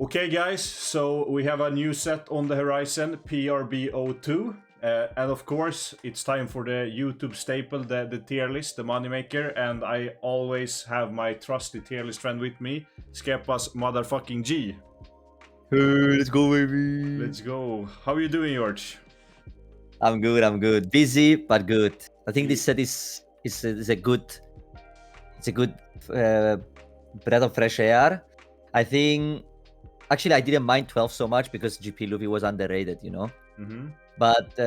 Okay, guys, so we have a new set on the horizon, PRB02. And of course, it's time for the YouTube staple, the tier list, the moneymaker. And I always have my trusty tier list friend with me, Skepas motherfucking G. Hey, let's go, baby. Let's go. How are you doing, George? I'm good. Busy but good. I think this set is a good breath of fresh air. I think actually I didn't mind 12 so much because GP Luffy was underrated, you know. But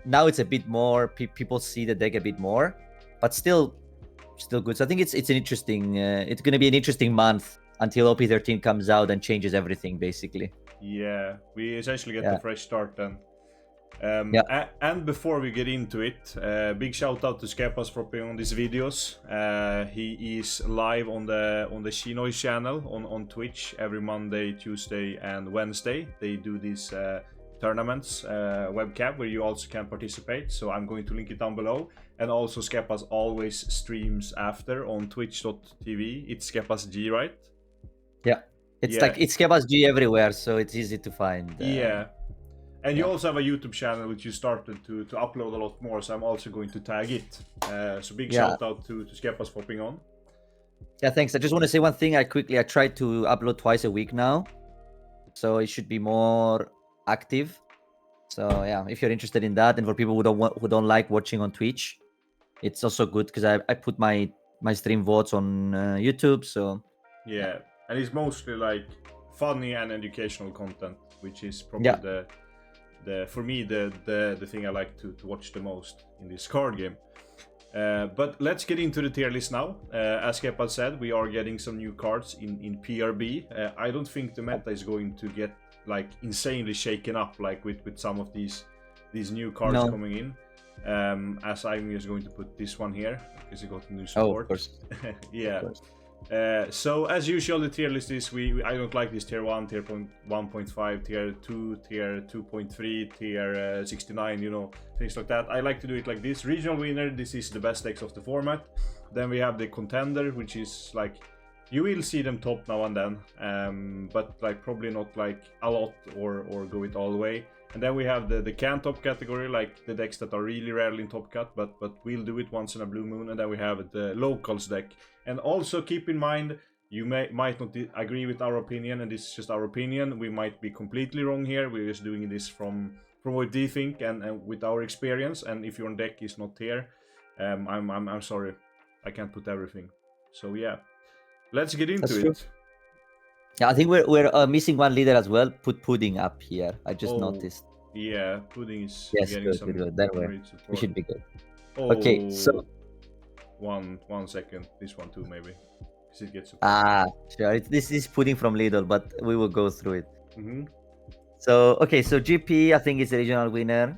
now it's a bit more. People see the deck a bit more, but still good. So I think it's an interesting. It's gonna be an interesting month until OP13 comes out and changes everything, basically. Yeah, we essentially get a fresh start then. And before we get into it, big shout out to Skepas for putting on these videos. He is live on the Shinoi's channel on Twitch every Monday, Tuesday, and Wednesday. They do these tournaments webcam where you also can participate. So I'm going to link it down below. And also Skepas always streams after on twitch.tv. It's Skepas G, right? Yeah, it's like it's Skepas G everywhere, so it's easy to find. Yeah. And you also have a YouTube channel which you started to upload a lot more, so I'm also going to tag it. So big shout out to Skepas for popping on. Yeah, thanks. I just want to say one thing. I try to upload twice a week now, so it should be more active. So yeah, if you're interested in that, and for people who don't like watching on Twitch, it's also good because I put my stream votes on YouTube. So yeah, and it's mostly like funny and educational content, which is probably for me the thing I like to watch the most in this card game. But let's get into the tier list now. As Kepa said, we are getting some new cards in PRB. I don't think the meta is going to get like insanely shaken up like with some of these new cards coming in. As I'm just going to put this one here because it got new support. Oh, of course. Yeah. Of course. So as usual, the tier list is I don't like this tier 1, tier 1.5, tier 2, tier 2.3, tier 69, you know, things like that. I like to do it like this. Regional winner, this is the best decks of the format. Then we have the contender, which is like you will see them top now and then, but like probably not like a lot or go it all the way. And then we have the can top category, like the decks that are really rarely in top cut, but we'll do it once in a blue moon. And then we have the locals deck. And also keep in mind, you might not agree with our opinion, and this is just our opinion. We might be completely wrong here. We're just doing this from what we think and with our experience. And if your deck is not here, I'm sorry, I can't put everything. So yeah, let's get into it. Yeah, I think we're missing one leader as well. Put Pudding up here. I just noticed. Yeah, Pudding is getting good, some good. Then we should be good. Okay, so one second. This one too, maybe. Because it gets sure. This is Pudding from Lidl, but we will go through it. So okay, so GP I think is the regional winner.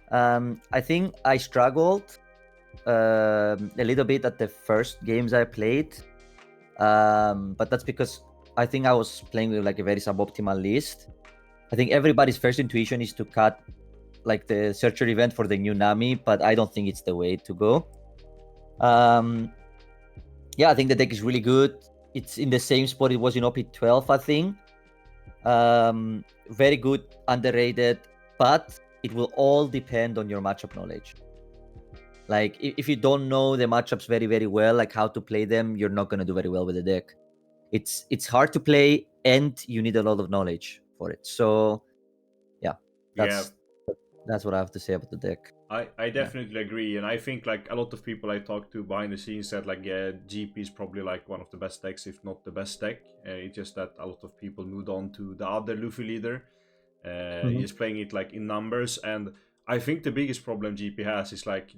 I think I struggled a little bit at the first games I played, but that's because I think I was playing with like a very suboptimal list. I think everybody's first intuition is to cut like the searcher event for the new Nami, but I don't think it's the way to go. Yeah, I think the deck is really good. It's in the same spot it was in OP12, I think. Very good, underrated, but it will all depend on your matchup knowledge. Like if you don't know the matchups very, very well, like how to play them, you're not gonna do very well with the deck. It's hard to play, and you need a lot of knowledge for it. So yeah, that's what I have to say about the deck. I definitely agree, and I think like a lot of people I talked to behind the scenes said like GP is probably like one of the best decks, if not the best deck. It's just that a lot of people moved on to the other Luffy leader. He's playing it like in numbers, and I think the biggest problem GP has is like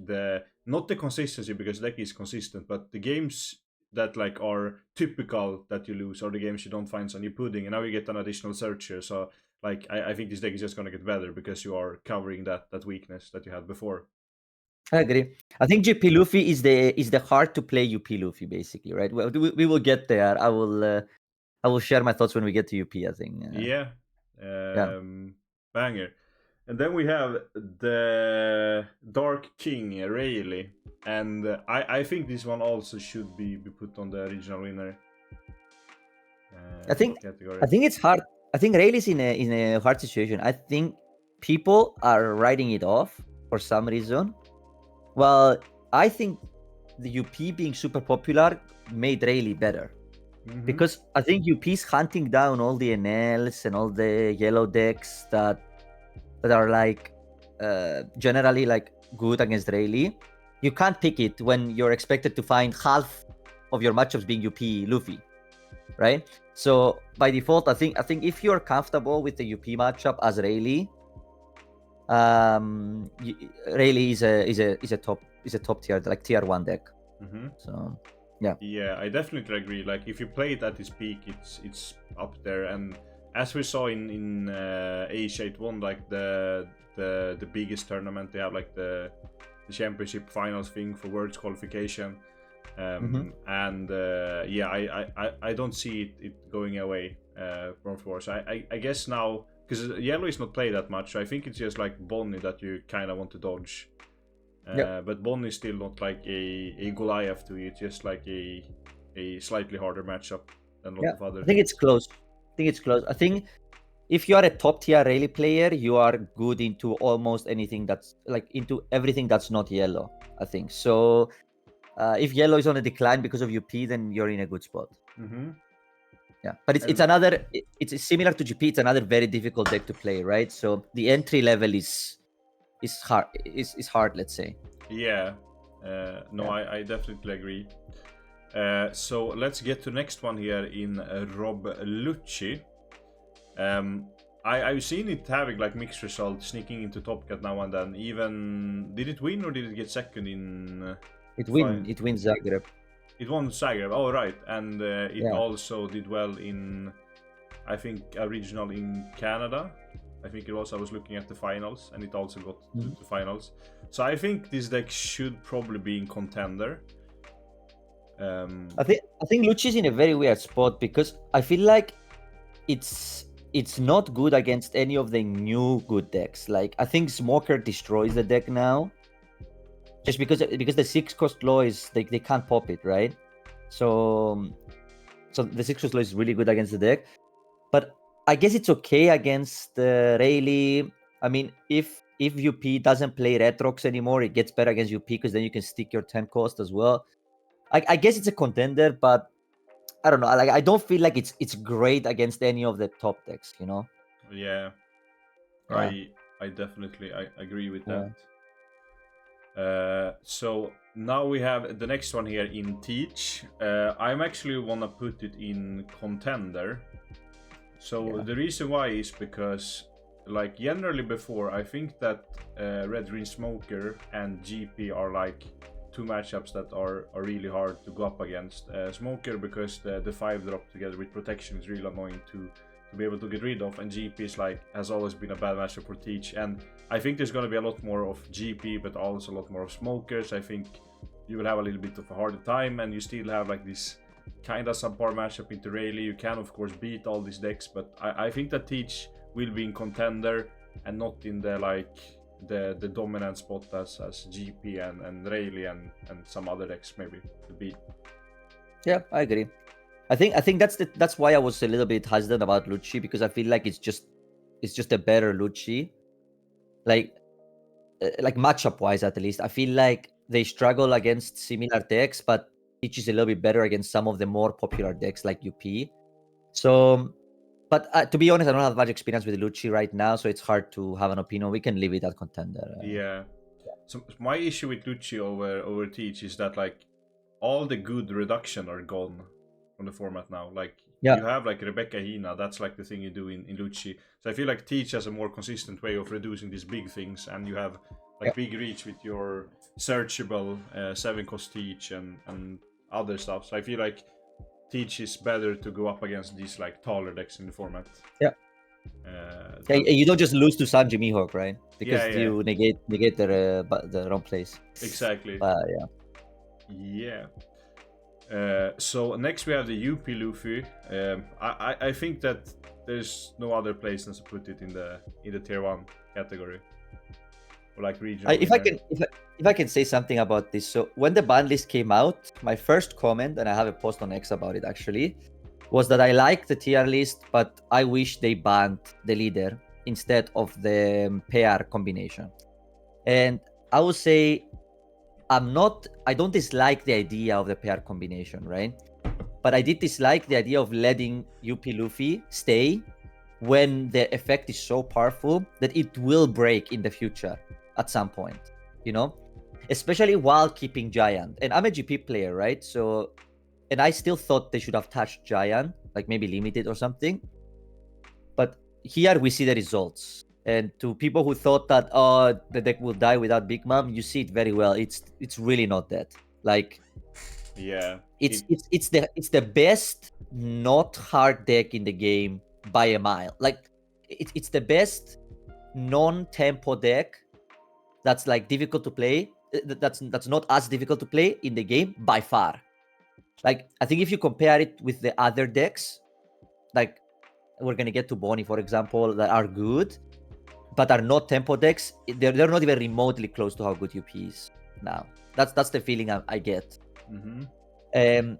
not the consistency, because the deck is consistent, but the games that like are typical that you lose are the games you don't find Sanji Pudding, and now you get an additional searcher. So like I think this deck is just gonna get better because you are covering that weakness that you had before. I agree. I think GP Luffy is the hard to play UP Luffy, basically, right? Well, we will get there. I will share my thoughts when we get to UP, I think. Banger. And then we have the Dark King, Rayleigh. And I think this one also should be put on the original winner. I think category. it's hard. I think Rayleigh's in a hard situation. I think people are writing it off for some reason. Well, I think the UP being super popular made Rayleigh better. Because I think UP's hunting down all the NLs and all the yellow decks that are like generally like good against Rayleigh. You can't pick it when you're expected to find half of your matchups being UP Luffy, right? So by default, I think if you're comfortable with the UP matchup as Rayleigh, Rayleigh is a top tier, like tier 1 deck. So yeah, I definitely agree. Like if you play it at its peak, it's up there. And as we saw in Asia, it won like the biggest tournament. They have like the championship finals thing for Worlds qualification. And yeah, I don't see it going away from Force. I guess now, because Yellow is not played that much, so I think it's just like Bonney that you kind of want to dodge. But Bonney is still not like a Goliath to you. It's just like a slightly harder matchup than a lot of other. I think it's close. I think if you are a top tier Rayleigh player, you are good into almost anything that's like into everything that's not Yellow. I think so. If Yellow is on a decline because of UP, then you're in a good spot. Yeah, but it's another. It's similar to GP. It's another very difficult deck to play, right? So the entry level is hard. Is hard, let's say. Yeah. I definitely agree. So let's get to next one here in Rob Lucci. I've seen it having like mixed results, sneaking into Top Cat now and then. Even did it win or did it get second in? It wins Zagreb. It won Zagreb. Oh right, and it also did well in, I think, a regional in Canada. I think it was. I was looking at the finals, and it also got to the finals. So I think this deck should probably be in contender. I think Lucci's in a very weird spot because I feel like it's not good against any of the new good decks. Like I think Smoker destroys the deck now, just because the 6-cost law is they can't pop it, right? So the 6-cost law is really good against the deck, but I guess it's okay against Rayleigh. I mean, if UP doesn't play Retrox anymore, it gets better against UP because then you can stick your 10-cost as well. I guess it's a contender, but I don't know. Like I don't feel like it's great against any of the top decks, you know? Yeah. I definitely agree with that. So now we have the next one here in Teach. I'm actually wanna put it in contender. So the reason why is because, like, generally before, I think that Red Green Smoker and GP are like two matchups that are really hard to go up against. Smoker because the 5-drop together with protection is really annoying to be able to get rid of, and GP is like has always been a bad matchup for Teach. And I think there's going to be a lot more of GP, but also a lot more of Smokers. I think you will have a little bit of a harder time, and you still have like this kind of subpar matchup into Rayleigh. You can of course beat all these decks, but I think that Teach will be in contender and not in the like the dominant spot as GP and Rayleigh and some other decks maybe to beat. Yeah, I agree. I think that's why I was a little bit hesitant about Lucci, because I feel like it's just a better Lucci. Like matchup wise, at least, I feel like they struggle against similar decks, but Teach is a little bit better against some of the more popular decks like UP. So, but to be honest, I don't have much experience with Lucci right now, so it's hard to have an opinion. We can leave it at contender. Yeah. So my issue with Lucci over Teach is that like all the good reduction are gone from the format now. Like you have like Rebecca Hina, that's like the thing you do in Lucci. So I feel like Teach has a more consistent way of reducing these big things, and you have like big reach with your searchable 7-cost Teach and other stuff. So I feel like Teach is better to go up against these like taller decks in the format. You don't just lose to Sanji Mihawk, right? Because you negate the wrong place. Exactly. So next we have the UP Luffy. I think that there's no other place than to put it in the tier 1 category, or like regional. If I can say something about this, so when the ban list came out, my first comment, and I have a post on X about it actually, was that I like the tier list, but I wish they banned the leader instead of the pair combination. And I would say I don't dislike the idea of the pair combination, right? But I did dislike the idea of letting UP Luffy stay when the effect is so powerful that it will break in the future at some point, you know? Especially while keeping Giant. And I'm a GP player, right? So, and I still thought they should have touched Giant, like maybe limited or something. But here we see the results. And to people who thought that the deck will die without Big Mom, you see it very well. It's really not that. Like, yeah, it's the best not hard deck in the game by a mile. Like, it's the best non-tempo deck that's like difficult to play. That's not as difficult to play in the game by far. Like, I think if you compare it with the other decks, like we're gonna get to Bonney, for example, that are good, but are not tempo decks. They're not even remotely close to how good UP is now. That's the feeling I get. Mm-hmm. And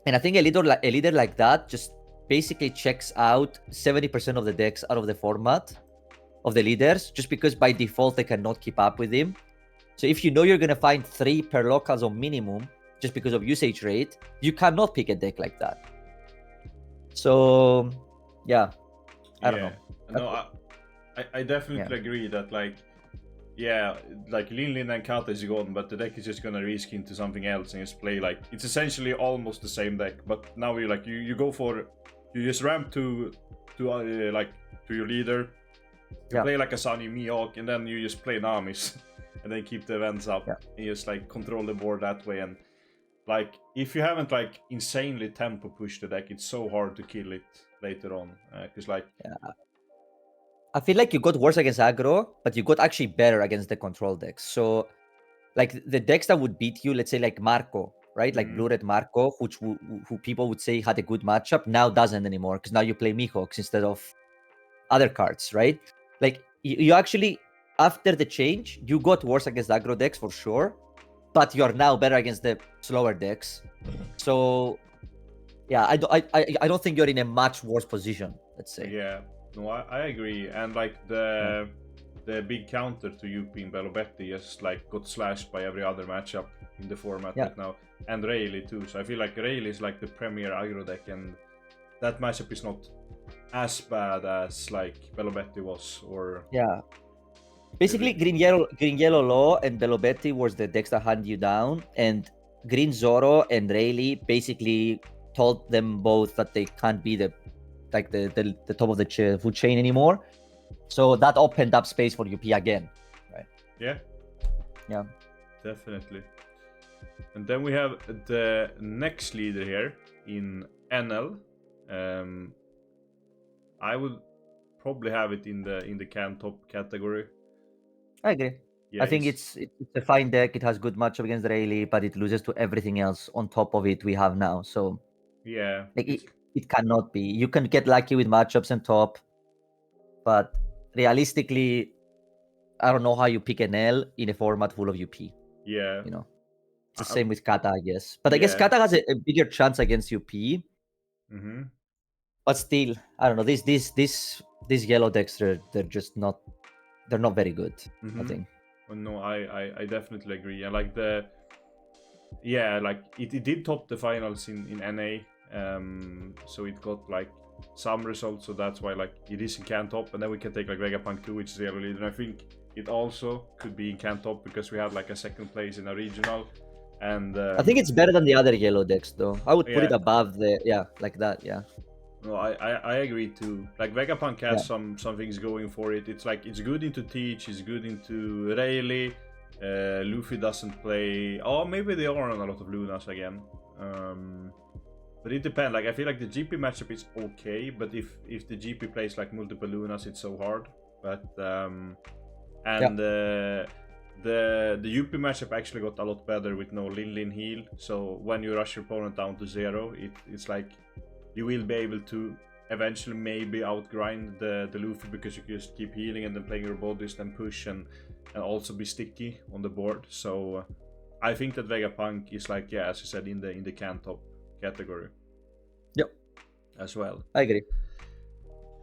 I think a leader like that just basically checks out 70% of the decks out of the format of the leaders, just because by default they cannot keep up with him. So if you know you're gonna find 3 per locals on minimum just because of usage rate, you cannot pick a deck like that. So yeah, I don't know. No, I definitely agree that like Lin and Kata is gone, but the deck is just gonna reskin to something else and just play like it's essentially almost the same deck. But now you go for you just ramp to your leader, play like a Sanji Mihawk, and then you just play Namis, and then keep the events up and just like control the board that way. And like if you haven't like insanely tempo push the deck, it's so hard to kill it later on because I feel like you got worse against aggro, but you got actually better against the control decks. So, like the decks that would beat you, let's say like Marco, right? Like Blue Red Marco, who people would say had a good matchup, now doesn't anymore because now you play Mihawks instead of other cards, right? Like you actually, after the change, you got worse against aggro decks for sure, but you're now better against the slower decks. So, yeah, I don't think you're in a much worse position, let's say. Yeah. No, I agree, and like the big counter to UP in Belobetti just like got slashed by every other matchup in the format right now, and Rayleigh too. So I feel like Rayleigh is like the premier aggro deck, and that matchup is not as bad as like Belobetti was. Or basically green yellow Law and Belobetti was the decks that hand you down, and green Zoro and Rayleigh basically told them both that they can't be the top of the food chain anymore. So that opened up space for UP again, right? Yeah, definitely. And then we have the next leader here in NL. I would probably have it in the can top category. I agree. I think it's a fine deck. It has good matchup against Rayleigh, but it loses to everything else on top of it we have now. So it cannot be. You can get lucky with matchups and top, but realistically, I don't know how you pick an L in a format full of UP. Yeah. You know, it's the same with Kata, I guess. But I guess Kata has a bigger chance against UP. Mm-hmm. But still, I don't know. These yellow decks, they're just not. They're not very good. I think. Well, no, I definitely agree. And like it did top the finals in NA. So it got like some results, so that's why like it is in can top, and then we can take like Vega Punk 2, which is yellow leader. And I think it also could be in can top because we had like a second place in a regional, and I think it's better than the other yellow decks though. I would put it above the like that. No, I agree too. Like Vegapunk has some things going for it. It's like it's good into Teach, it's good into Rayleigh. Luffy doesn't play. Oh, maybe they are on a lot of Lunas again. But it depends. Like I feel like the GP matchup is okay, but if the GP plays like multiple Lunas, it's so hard. But the UP matchup actually got a lot better with no Lin heal. So when you rush your opponent down to 0, it's like you will be able to eventually maybe outgrind the Luffy because you can just keep healing and then playing your bodies, then push and also be sticky on the board. So I think that Vegapunk is like, as you said, in the can top category. Yep. as well. I agree.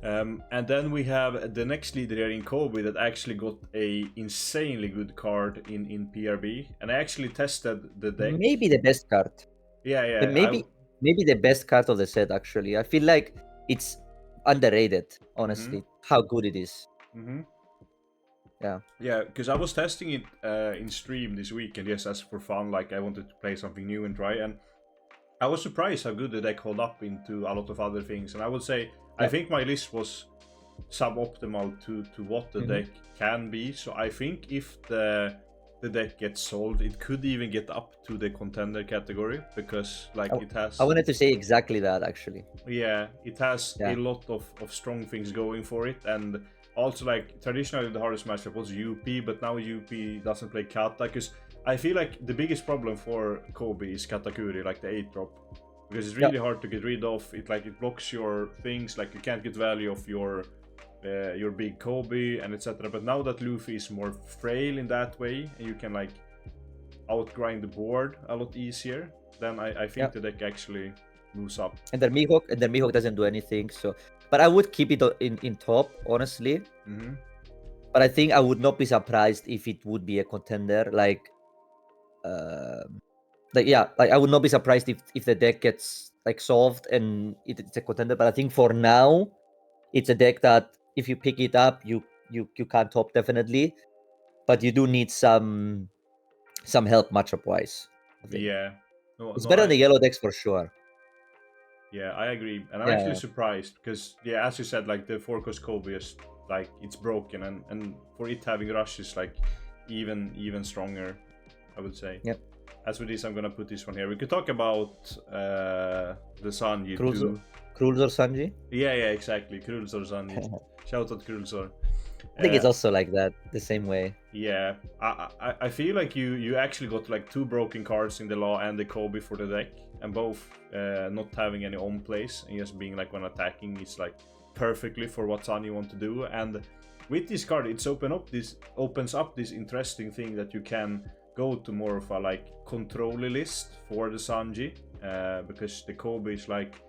And then we have the next leader here in Kobe that actually got a insanely good card in PRB, and I actually tested the deck. Maybe the best card. Yeah. Maybe the best card of the set. Actually, I feel like it's underrated. Honestly, how good it is. Yeah, because I was testing it in stream this week, and yes, as for fun, like I wanted to play something new and try, and I was surprised how good the deck held up into a lot of other things. And I would say I think my list was suboptimal to what the deck can be. So I think if the deck gets solved, it could even get up to the contender category, because like it has. I wanted to say exactly that actually. Yeah, it has a lot of strong things going for it, and also like traditionally the hardest matchup was UP, but now UP doesn't play Kata, because I feel like the biggest problem for Kobe is Katakuri, like the 8-drop, because it's really hard to get rid of. It like it blocks your things, like you can't get value of your big Kobe and etc. But now that Luffy is more frail in that way, and you can like outgrind the board a lot easier, then I think the deck actually moves up. And their Mihawk doesn't do anything. So, but I would keep it in top, honestly. But I think I would not be surprised if it would be a contender. Like I would not be surprised if the deck gets like solved and it's a contender. But I think for now, it's a deck that if you pick it up, you can't top definitely, but you do need some help matchup wise. Yeah, it's better than the yellow decks for sure. Yeah, I agree, and I'm actually surprised because as you said, like the 4-cost Kobe is like it's broken, and for it having rush is like even stronger, I would say. Yep. As with this, I'm gonna put this one here. We could talk about the Sanji too. Krulzor Sanji? Yeah, exactly. Krulzor Sanji. Shoutout Krulzor. I think it's also like that, the same way. Yeah, I feel like you actually got like 2 broken cards in the Law and the Kobe for the deck, and both not having any on plays and just being like when attacking is like perfectly for what Sanji want to do. And with this card, it's opens up this interesting thing that you can go to more of a like control list for the Sanji, because the Kobe is like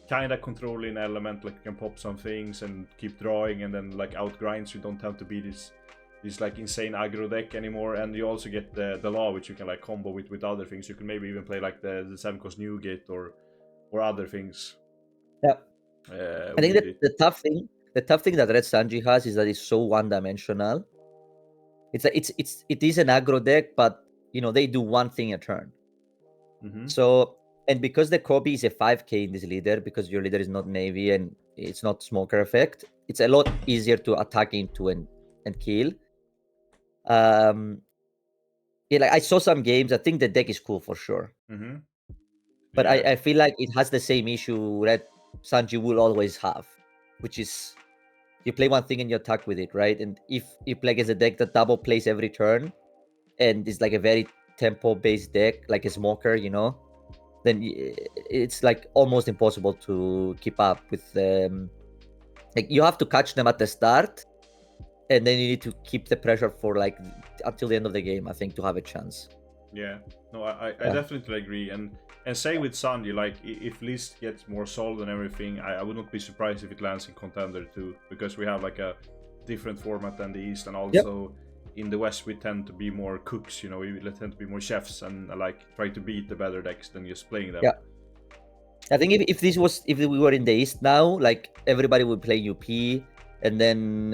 kind of controlling element, like you can pop some things and keep drawing and then like outgrinds. You don't have to be this like insane aggro deck anymore, and you also get the Law, which you can like combo with other things. You can maybe even play like the 7-cost Newgate or other things. Yeah, I think that the tough thing that Red Sanji has is that it's so one-dimensional. It is an aggro deck, but you know they do one thing a turn. So, and because the Kobe is a 5k in this leader, because your leader is not Navy and it's not Smoker effect, it's a lot easier to attack into and kill. Like I saw some games. I think the deck is cool for sure. But I feel like it has the same issue that Sanji will always have, which is you play one thing and you attack with it, right? And if you play against a deck that double plays every turn, and it's like a very tempo-based deck, like a Smoker, you know, then it's like almost impossible to keep up with them. Like you have to catch them at the start, and then you need to keep the pressure for like until the end of the game, I think, to have a chance. Yeah, no, I definitely agree, and same with Sanji. Like if list gets more solid and everything, I would not be surprised if it lands in contender too, because we have like a different format than the East, and also in the West we tend to be more cooks. You know, we tend to be more chefs and like try to beat the better decks than just playing them. Yeah, I think if we were in the East now, like everybody would play UP, and then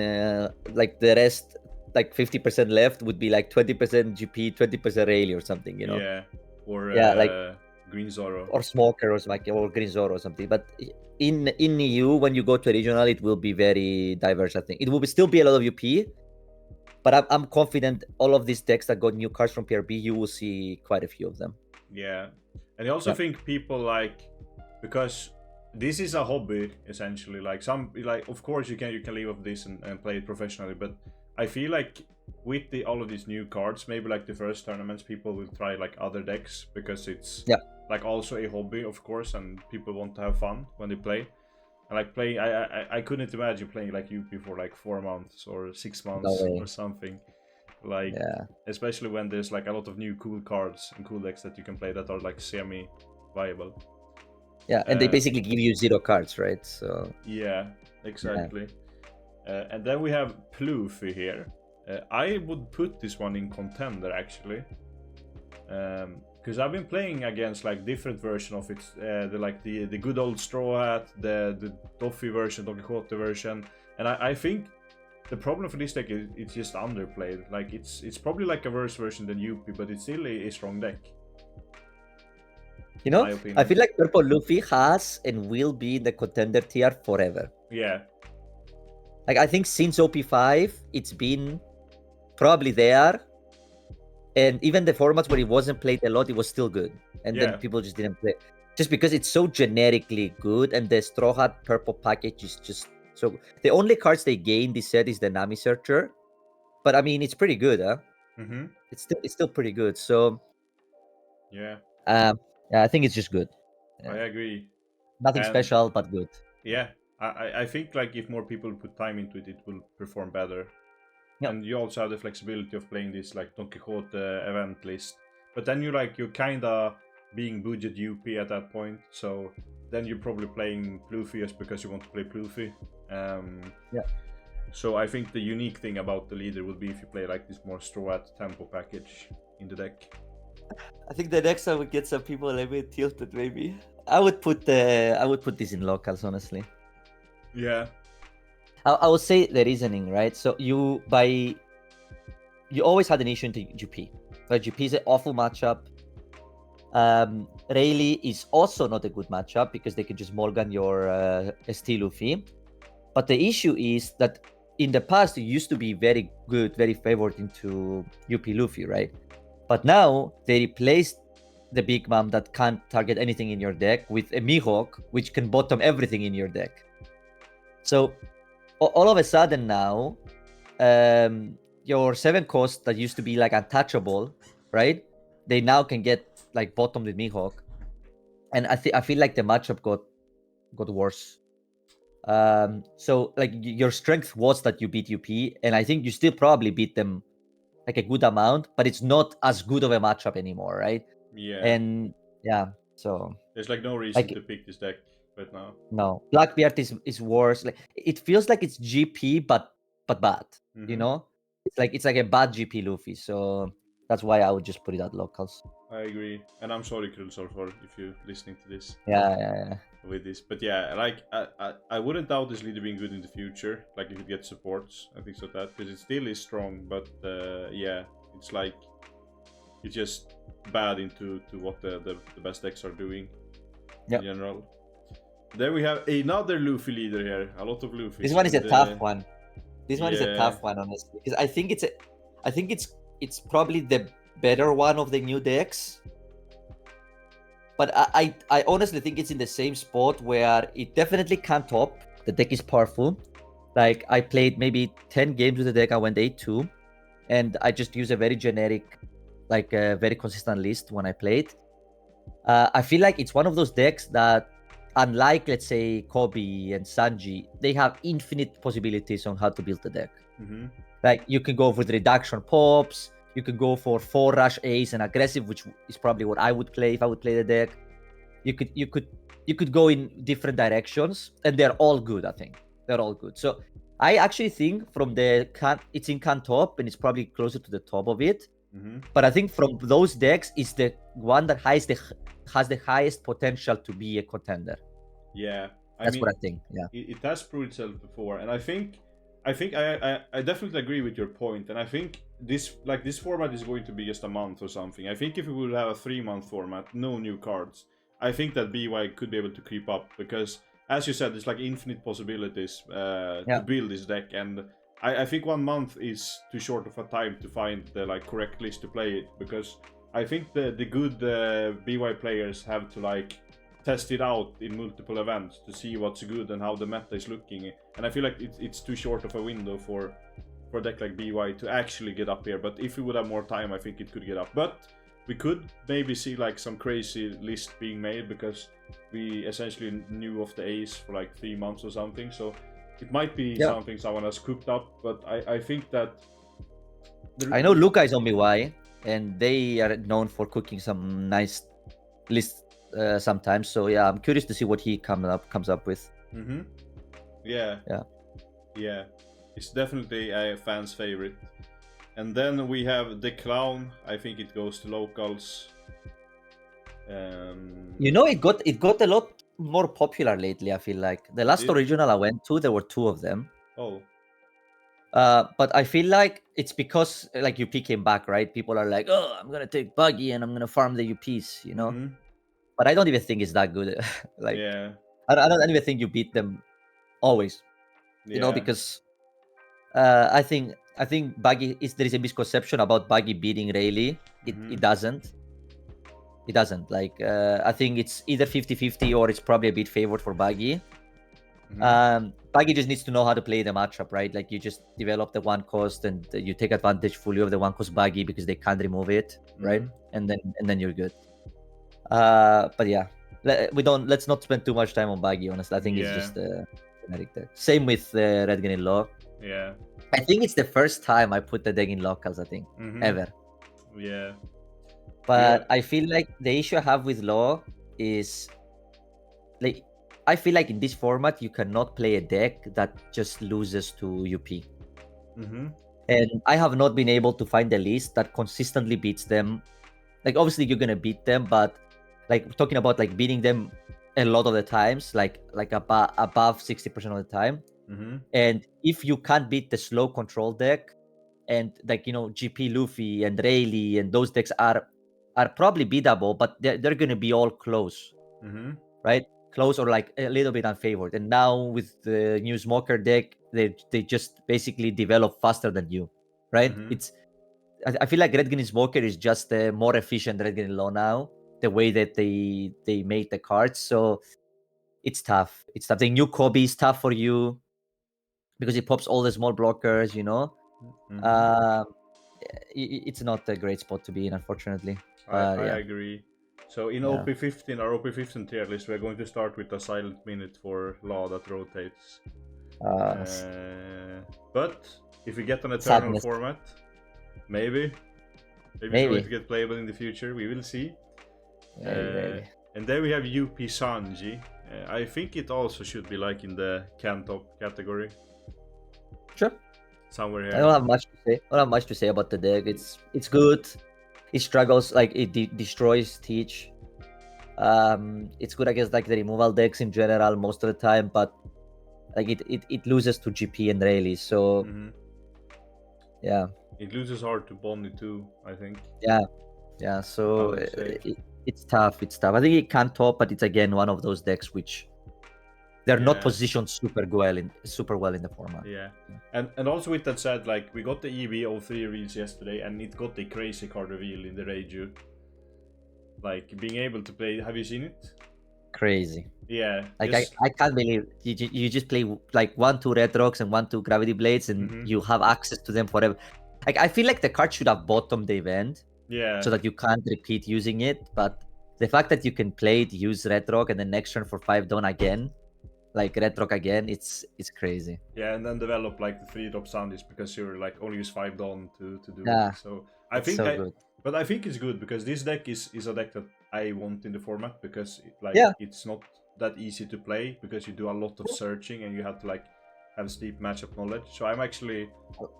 like the rest, like 50% left would be like 20% GP, 20% Rayleigh or something, you know. Yeah, or like Green Zoro or Smoker or Green Zoro or something. But in EU, when you go to a regional, it will be very diverse. I think it will still be a lot of UP, but I'm confident all of these decks that got new cards from PRB, you will see quite a few of them. Yeah, and I also think people like, because this is a hobby essentially. Like of course you can live off this and play it professionally, but I feel like with all of these new cards, maybe like the first tournaments, people will try like other decks because it's like also a hobby, of course, and people want to have fun when they play. And like play, I couldn't imagine playing like UP for like 4 months or 6 months or something. Like especially when there's like a lot of new cool cards and cool decks that you can play that are like semi-viable. Yeah, and they basically give you 0 cards, right? So yeah, exactly. And then we have Luffy here. I would put this one in contender actually, because I've been playing against like different version of it, the good old Straw Hat, the Doffy version, Don Quixote version, and I think the problem for this deck is it's just underplayed. Like it's probably like a worse version than UP, but it's still a strong deck. You know, I feel like Purple Luffy has and will be in the contender tier forever. Yeah. Like, I think since OP5, it's been probably there. And even the formats where it wasn't played a lot, it was still good. And then people just didn't play. Just because it's so generically good, and the Straw Hat purple package is just so... The only cards they gained this set is the Nami Searcher. But, I mean, it's pretty good, huh? Mm-hmm. It's still pretty good, so... Yeah. Yeah, I think it's just good. Yeah. I agree. Nothing special, but good. Yeah, I think like if more people put time into it, it will perform better. Yep. And you also have the flexibility of playing this like Don Quixote event list. But then you're kinda being budget UP at that point, so then you're probably playing Luffy just because you want to play Luffy. Yeah. So I think the unique thing about the leader would be if you play like this more Straw Hat tempo package in the deck. I think the next time we get some people a little bit tilted, maybe. I would put this in locals, honestly. Yeah. I would say the reasoning, right? So you always had an issue into GP. Right? GP is an awful matchup. Rayleigh is also not a good matchup because they can just Morgan your ST Luffy. But the issue is that in the past, it used to be very good, very favored into UP Luffy, right? But now they replaced the Big Mom that can't target anything in your deck with a Mihawk, which can bottom everything in your deck. So all of a sudden now, your 7 cost that used to be like untouchable, right? They now can get like bottomed with Mihawk, and I feel like the matchup got worse. So like your strength was that you beat UP, and I think you still probably beat them like a good amount, but it's not as good of a matchup anymore, right? Yeah. And yeah, so there's like no reason to pick this deck right now. No, Blackbeard is worse. Like it feels like it's GP, but bad. Mm-hmm. You know, it's like a bad GP Luffy. So that's why I would just put it at locals. I agree, and I'm sorry, Krulsorfor, if you're listening to this. Yeah. With this, but yeah, like I wouldn't doubt this leader being good in the future. Like if it gets supports and things like that, because it still is strong. But yeah, it's like it's just bad into what the best decks are doing in general. Then we have another Luffy leader here. A lot of Luffy. This one is a tough one. This one is a tough one, honestly, because I think it's probably the better one of the new decks. But I honestly think it's in the same spot where it definitely can't top. The deck is powerful. Like I played maybe 10 games with the deck. I went 8-2, and I just use a very generic, like a very consistent list when I played. I feel like it's one of those decks that, unlike let's say Kobe and Sanji, they have infinite possibilities on how to build the deck. Mm-hmm. Like you can go with reduction pops. You could go for 4 rush Ace and aggressive, which is probably what I would play if I would play the deck. You could go in different directions, and they're all good. I think they're all good. So I actually think from the it's in can top, and it's probably closer to the top of it. Mm-hmm. But I think from those decks, it's the one that has the highest potential to be a contender. Yeah, that's what I think. Yeah, it has proved itself before, and I think I definitely agree with your point, and I think this format is going to be just a month or something. I think if we would have a 3-month format, no new cards, I think that BY could be able to creep up, because as you said, there's like infinite possibilities to build this deck, and I think 1 month is too short of a time to find the like correct list to play it, because I think the good BY players have to like test it out in multiple events to see what's good and how the meta is looking, and I feel like it's too short of a window for a deck like BY to actually get up here. But if we would have more time, I think it could get up. But we could maybe see like some crazy list being made, because we essentially knew of the Ace for like 3 months or something, so it might be something someone has cooked up. But I think that I know Luca is on BY, and they are known for cooking some nice lists sometimes. So yeah, I'm curious to see what he comes up with. Mm-hmm. Yeah. Yeah. Yeah. It's definitely a fan's favorite. And then we have the clown. I think it goes to locals. It got a lot more popular lately. I feel like the last original I went to, there were 2 of them. Oh. But I feel like it's because like UP came back, right? People are like, oh, I'm gonna take Buggy and I'm gonna farm the UPs, you know. Mm-hmm. But I don't even think it's that good. Like, yeah. I don't even think you beat them always, you know, because I think Buggy is there is a misconception about Buggy beating Rayleigh. It doesn't. It doesn't. Like I think it's either 50-50 or it's probably a bit favored for Buggy. Buggy just needs to know how to play the matchup, right? Like you just develop the one cost and you take advantage fully of the one cost Buggy because they can't remove it, right? And then you're good. But yeah, let's not spend too much time on Buggy. Honestly, I think it's just a generic deck. Same with Red Green Law. Yeah. I think it's the first time I put the deck in locals. I think ever. Yeah. But I feel like the issue I have with Law is like I feel like in this format you cannot play a deck that just loses to UP. And I have not been able to find a list that consistently beats them. Like obviously you're gonna beat them, but like talking about like beating them a lot of the times, like above 60% of the time. And if you can't beat the slow control deck, and like GP Luffy and Rayleigh and those decks are probably beatable, but they're gonna be all close, right? Close or like a little bit unfavored. And now with the new Smoker deck, they just basically develop faster than you, right? I feel like Red Green Smoker is just a more efficient Red Green Law now, the way that they made the cards. So it's tough. It's tough. The new Kobe is tough for you because it pops all the small blockers, it's not a great spot to be in, unfortunately. I agree. So in OP15, our OP15 tier list, we're going to start with a silent minute for Law that rotates. But if we get an Eternal format, maybe it's going to get playable in the future. We will see. Maybe. And then we have UP Sanji. I think it also should be like in the Cantop category. Sure. Somewhere here. I don't have much to say about the deck. It's good. It struggles, like it destroys Teach. It's good against like the removal decks in general most of the time, but like it loses to GP and Rayleigh. So yeah. It loses hard to Bonney too, I think. Yeah. So it's tough. I think it can top, but it's again one of those decks which they're not positioned super well in the format. Yeah. And also with that said, like we got the EB03 reels yesterday, and it got the crazy card reveal in the Reiju. Like being able to play. Have you seen it? Crazy. Yeah. Like I can't believe you just play like 1-2 Red Rocks and 1-2 Gravity Blades, and you have access to them forever. Like I feel like the card should have bottomed the event. Yeah. So that you can't repeat using it, but the fact that you can play it, use Red Rock, and then next turn for 5 down again, like Red Rock again, it's crazy. Yeah, and then develop like the 3-drop Sandys because you're like only use 5 down to do it. So I think but I think it's good because this deck is a deck that I want in the format because it's not that easy to play because you do a lot of searching and you have to like have steep matchup knowledge. So I like the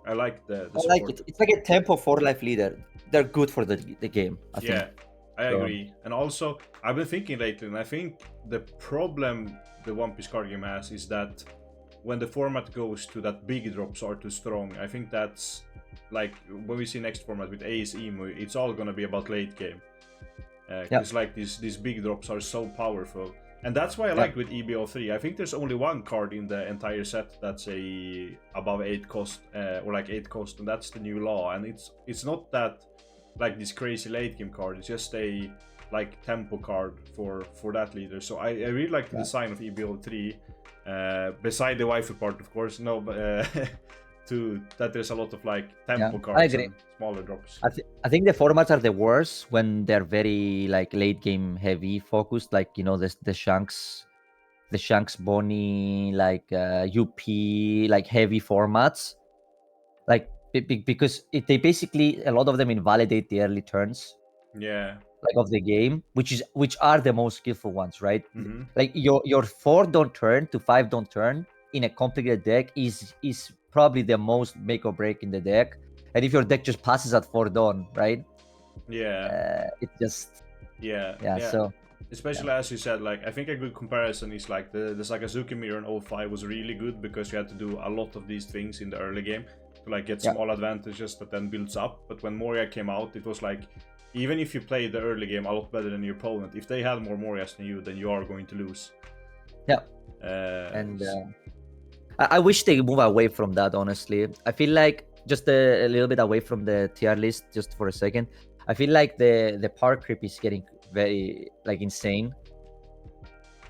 I like it. It's like a tempo 4-life leader. They're good for the game, I think. I agree. And also I've been thinking lately, and I think the problem the One Piece card game has is that when the format goes to that big drops are too strong, I think that's like when we see next format with Ace Emu, it's all gonna be about late game. Because like these big drops are so powerful. And that's why I like with EBO3. I think there's only one card in the entire set that's above 8 cost or like 8 cost, and that's the new Law. And it's not that like this crazy late game card. It's just a like tempo card for that leader. So I really like the design of EBO3. Beside the waifu part, of course, no, but that there's a lot of like tempo cards and smaller drops. I think the formats are the worst when they're very like late game heavy focused, like the Shanks, Bonney, like UP, like heavy formats, like because they basically a lot of them invalidate the early turns. Yeah. like of the game, which are the most skillful ones, right? Mm-hmm. Like your 4 don't turn to 5 don't turn in a complicated deck is probably the most make or break in the deck. And if your deck just passes at 4 don't, right? Yeah. It just Yeah. so Especially as you said, like I think a good comparison is like the Sakazuki mirror in 05 was really good because you had to do a lot of these things in the early game to like get small advantages that then builds up. But when Moria came out, it was like even if you played the early game a lot better than your opponent, if they had more Morias than you, then you are going to lose. Yeah. I wish they move away from that, honestly. I feel like just a little bit away from the tier list, just for a second. I feel like the power creep is getting very like insane.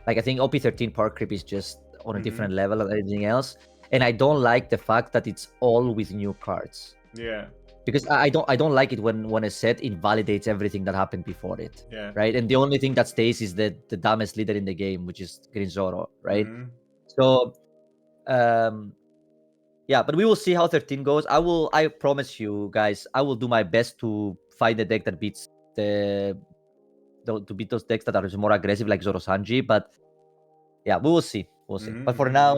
Like I think OP13 power creep is just on a different level than anything else, and I don't like the fact that it's all with new cards. Yeah. Because I don't like it when a set invalidates everything that happened before it. Yeah. Right, and the only thing that stays is the dumbest leader in the game, which is Green Zoro. Right. So yeah, but we will see how 13 goes. I promise you guys, I will do my best to find a deck that beats to beat those decks that are more aggressive like Zoro Sanji. But yeah, we will see. We'll see. But for now,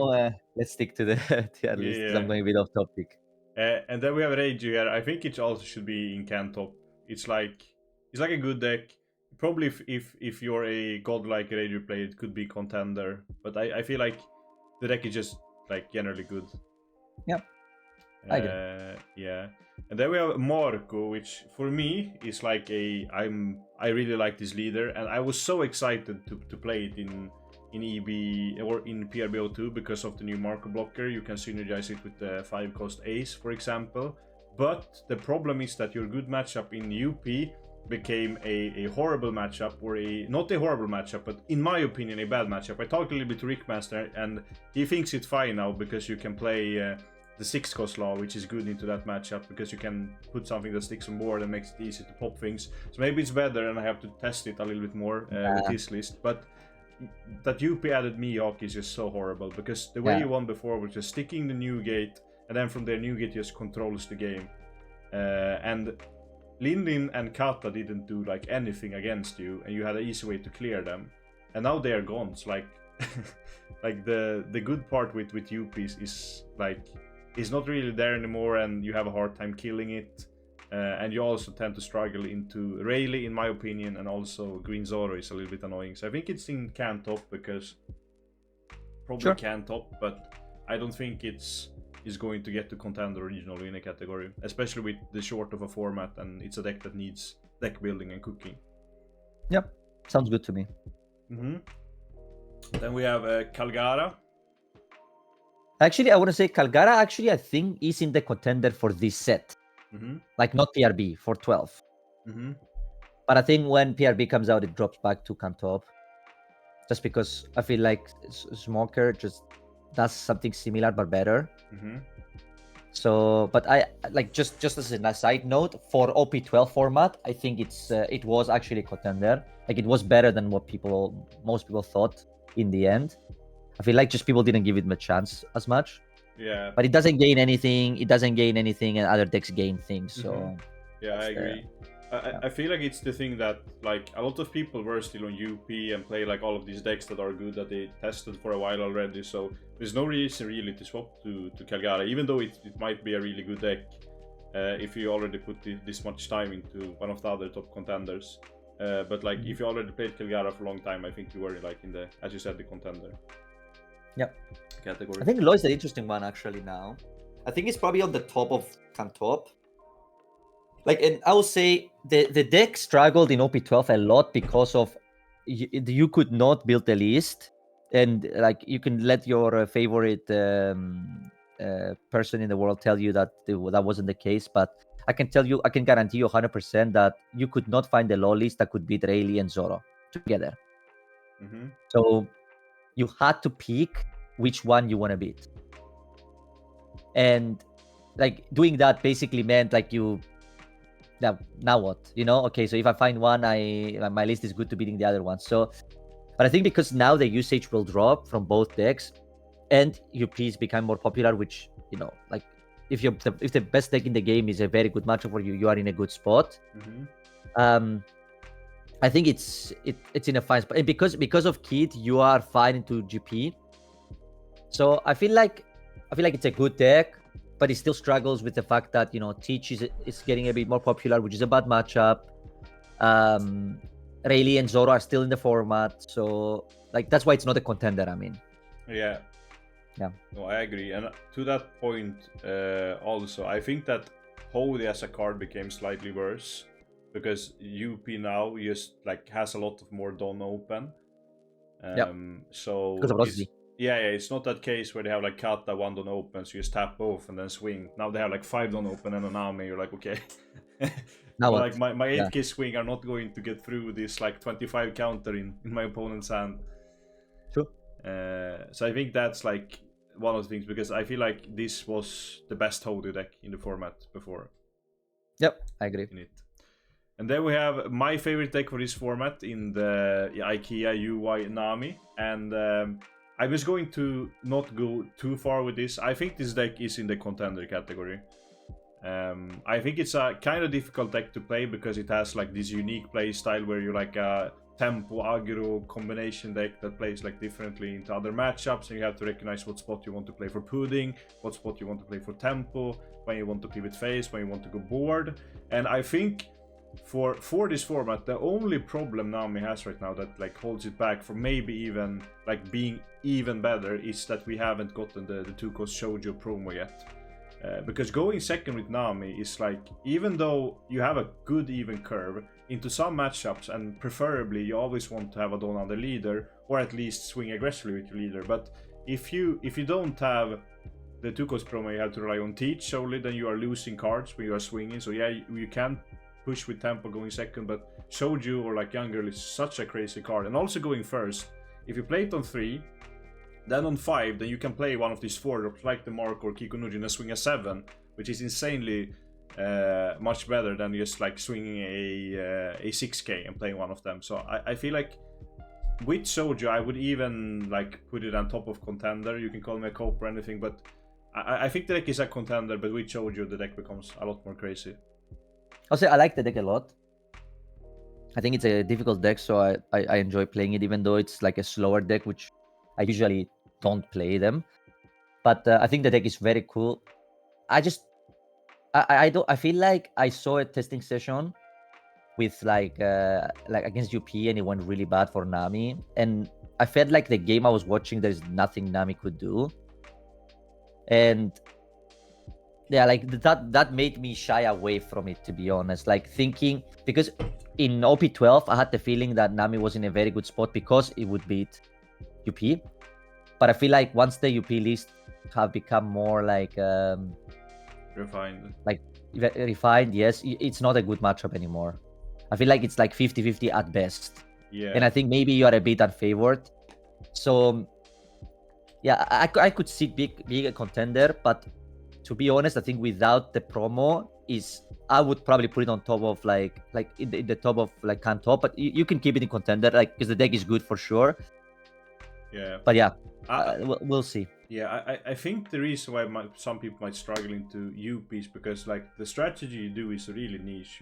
let's stick to the tier list because I'm going a bit off topic. And then we have Reiju here. I think it also should be in can top. It's like a good deck. Probably if you're a godlike Reiju player, it could be contender. But I feel like the deck is just like generally good. Yeah. I agree. Yeah. And then we have Marco, which for me is like I really like this leader, and I was so excited to play it in EB or in PRB02 because of the new Marco blocker. You can synergize it with the 5-cost Ace, for example. But the problem is that your good matchup in UP became a horrible matchup, or not a horrible matchup, but in my opinion a bad matchup. I talked a little bit to Rickmaster, and he thinks it's fine now because you can play the 6-cost law, which is good into that matchup because you can put something that sticks on board and makes it easy to pop things. So maybe it's better, and I have to test it a little bit more with his list. But that UP added Miyake is just so horrible because the way you won before was just sticking the new gate, and then from there new gate just controls the game. And Lin and Kata didn't do like anything against you, and you had an easy way to clear them. And now they are gone. So like, like the good part with UP is like is not really there anymore, and you have a hard time killing it. And you also tend to struggle into Rayleigh, in my opinion, and also Green Zoro is a little bit annoying. So I think it's in can top because probably can top, but I don't think is going to get to contender regional winner category, especially with the short of a format, and it's a deck that needs deck building and cooking. Yep, sounds good to me. Then we have Kalgara. Actually, I want to say Kalgara I think is in the contender for this set. Like not PRB for 12. But I think when PRB comes out, it drops back to can top. Just because I feel like Smoker just does something similar but better. So, but I like just as a side note, for OP12 format, I think it was actually a contender. Like it was better than what most people thought in the end. I feel like just people didn't give it a chance as much. Yeah. But it doesn't gain anything. It doesn't gain anything, and other decks gain things. So. Yeah, I agree. I feel like it's the thing that like a lot of people were still on UP and play like all of these decks that are good that they tested for a while already. So there's no reason really to swap to Kalgara, even though it might be a really good deck if you already put this much time into one of the other top contenders. But like if you already played Kalgara for a long time, I think you were like in the, as you said, the contender. Yep. Category. I think Lo is an interesting one actually now. I think it's probably on the top of can top. Like, and I would say the deck struggled in OP12 a lot because of you could not build the list, and like you can let your favorite person in the world tell you that that wasn't the case. But I can guarantee you 100% that you could not find a law list that could beat Rayleigh and Zoro together. So you had to pick which one you want to beat, and like doing that basically meant like now what, okay, so if I find one, my list is good to beating the other one. So but I think because now the usage will drop from both decks and UPs become more popular, which like if the best deck in the game is a very good matchup for you, you are in a good spot. I think it's in a fine spot, and because of Kid, you are fine into GP. So I feel like it's a good deck, but it still struggles with the fact that Teach is getting a bit more popular, which is a bad matchup. Rayleigh and Zoro are still in the format, so like that's why it's not a contender. I mean, yeah. No, I agree, and to that point, also I think that Holy as a card became slightly worse because UP now just like has a lot of more Don open. So because of Rossi. Yeah, it's not that case where they have like Kata, one Don open, so you just tap both and then swing. Now they have like 5 Don open and a Nami, you're like, okay. Now like my 8k swing are not going to get through this like 25 counter in my opponent's hand. True. So I think that's like one of the things, because I feel like this was the best Holy deck in the format before. Yep, I agree. In it. And then we have my favorite deck for this format in the IKEA UI Nami. And I was going to not go too far with this. I think this deck is in the contender category. I think it's a kind of difficult deck to play because it has like this unique play style where you're like a tempo aggro combination deck that plays like differently into other matchups, and you have to recognize what spot you want to play for pudding, what spot you want to play for tempo, when you want to pivot face, when you want to go board. And I think for this format, the only problem Nami has right now that like holds it back from maybe even like being even better is that we haven't gotten the 2-cost shoujo promo yet. Because going second with Nami is like, even though you have a good even curve into some matchups, and preferably you always want to have a Don on the leader, or at least swing aggressively with your leader. But if you don't have the 2-cost promo, you have to rely on Teach solely, then you are losing cards when you are swinging. So yeah, you can push with tempo going second, but Shoujo or like Young Girl is such a crazy card. And also going first, if you play it on 3, then on 5, then you can play one of these 4 drops like the Mark or Kikunuji and swing a 7, which is insanely much better than just like swinging a 6k and playing one of them. So I feel like with Shoujo, I would even like put it on top of contender. You can call me a cope or anything, but I think the deck is a contender, but with Shoujo the deck becomes a lot more crazy. I'll say I like the deck a lot. I think it's a difficult deck, so I enjoy playing it, even though it's like a slower deck, which I usually don't play them. But I think the deck is very cool. I feel like I saw a testing session with like against UP, and it went really bad for Nami. And I felt like the game I was watching, there's nothing Nami could do. And yeah, like that made me shy away from it, to be honest. Like thinking, because in OP12 I had the feeling that Nami was in a very good spot because it would beat UP. But I feel like once the UP list have become more like refined, yes, it's not a good matchup anymore. I feel like it's like 50-50 at best. Yeah. And I think maybe you are a bit unfavored. So yeah, I could see being a contender, but to be honest, I think without the promo, I would probably put it on top of like in the top of like can top, but you can keep it in contender, like because the deck is good for sure. Yeah. But yeah, we'll see. Yeah, I think the reason why some people might struggle into UP is because like the strategy you do is really niche.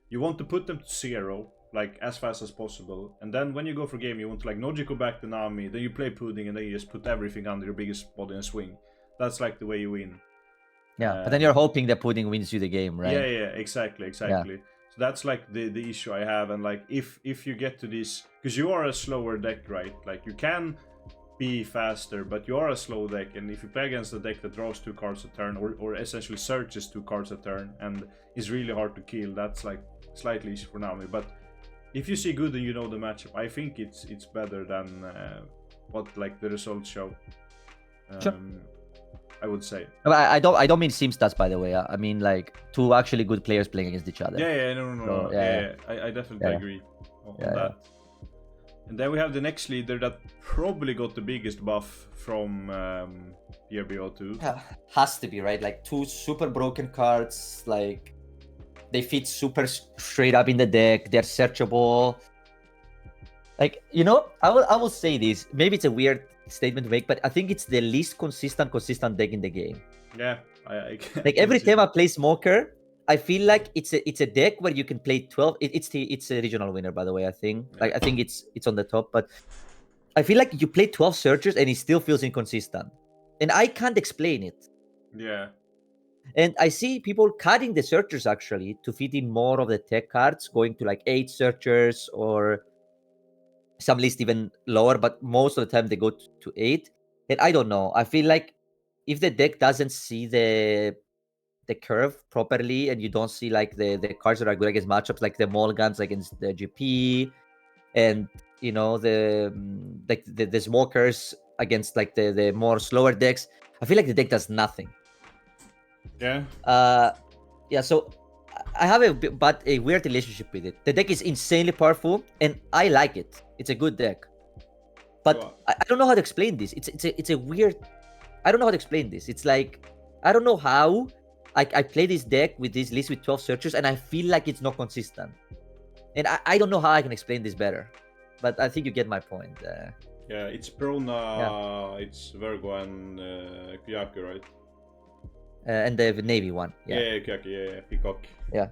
You want to put them to 0 like as fast as possible, and then when you go for game, you want to like Nojiko back to Nami, then you play pudding, and then you just put everything under your biggest body and swing. That's like the way you win. Yeah, but then you're hoping that pudding wins you the game, right? Yeah, exactly. Yeah. So that's like the issue I have, and like if you get to this, because you are a slower deck, right? Like you can be faster, but you are a slow deck, and if you play against a deck that draws 2 cards a turn, or essentially searches 2 cards a turn, and is really hard to kill, that's like slightly easy for Nami. But if you see good and you know the matchup, I think it's better than what like the results show. Sure. I would say. I don't mean sim stats, by the way. I mean like 2 actually good players playing against each other. Yeah, no. So, I definitely agree on that. And then we have the next leader that probably got the biggest buff from PRB02. Yeah, has to be, right? Like 2 super broken cards, like they fit super straight up in the deck. They're searchable. Like, I will say this. Maybe it's a weird statement to make, but I think it's the least consistent deck in the game. Yeah, like every time I play Smoker, I feel like it's a deck where you can play 12. It's a regional winner, by the way. I think I think it's on the top, but I feel like you play 12 searchers and it still feels inconsistent, and I can't explain it. Yeah. And I see people cutting the searchers actually to fit in more of the tech cards, going to like 8 searchers or some list even lower, but most of the time they go to 8. And I don't know. I feel like if the deck doesn't see the curve properly and you don't see like the cards that are good against matchups, like the mulligans against the GP, and you know like the smokers against like the more slower decks, I feel like the deck does nothing. Yeah. Yeah, so I have a weird relationship with it. The deck is insanely powerful and I like it. It's a good deck, but Well, I don't know how to explain this. It's a weird, I don't know how to explain this. It's like, I don't know how I play this deck with this list with 12 searchers and I feel like it's not consistent. And I don't know how I can explain this better. But I think you get my point. Yeah, it's Prona, it's Virgo and Kyaku, right? And the Navy one. Yeah, Kyaku, yeah, Peacock. Yeah.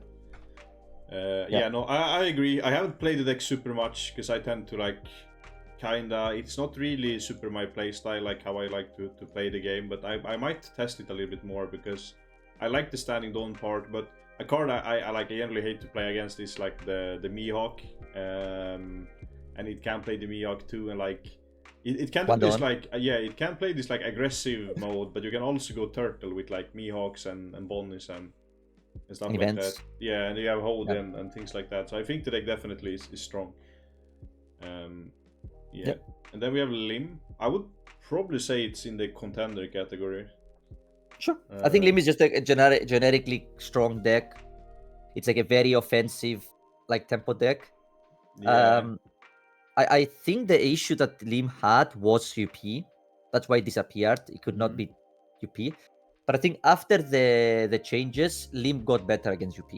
Yeah, no, I agree. I haven't played the deck super much because I tend to like kinda. It's not really super my playstyle, like how I like to play the game. But I might test it a little bit more because I like the standing down part. But a card I like, I generally hate to play against is like the Mihawk, and it can play the Mihawk too, and like it can do this like it can play this like aggressive mode, but you can also go turtle with like Mihawks and Bonnies and stuff like that. Yeah, and you have hold and things like that. So I think the deck definitely is strong. Yeah. And then we have Lim. I would probably say it's in the contender category. Sure. I think Lim is just a generically strong deck. It's like a very offensive like tempo deck. Yeah. I think the issue that Lim had was UP. That's why it disappeared. It could not be UP. But I think after the changes, Lim got better against UP.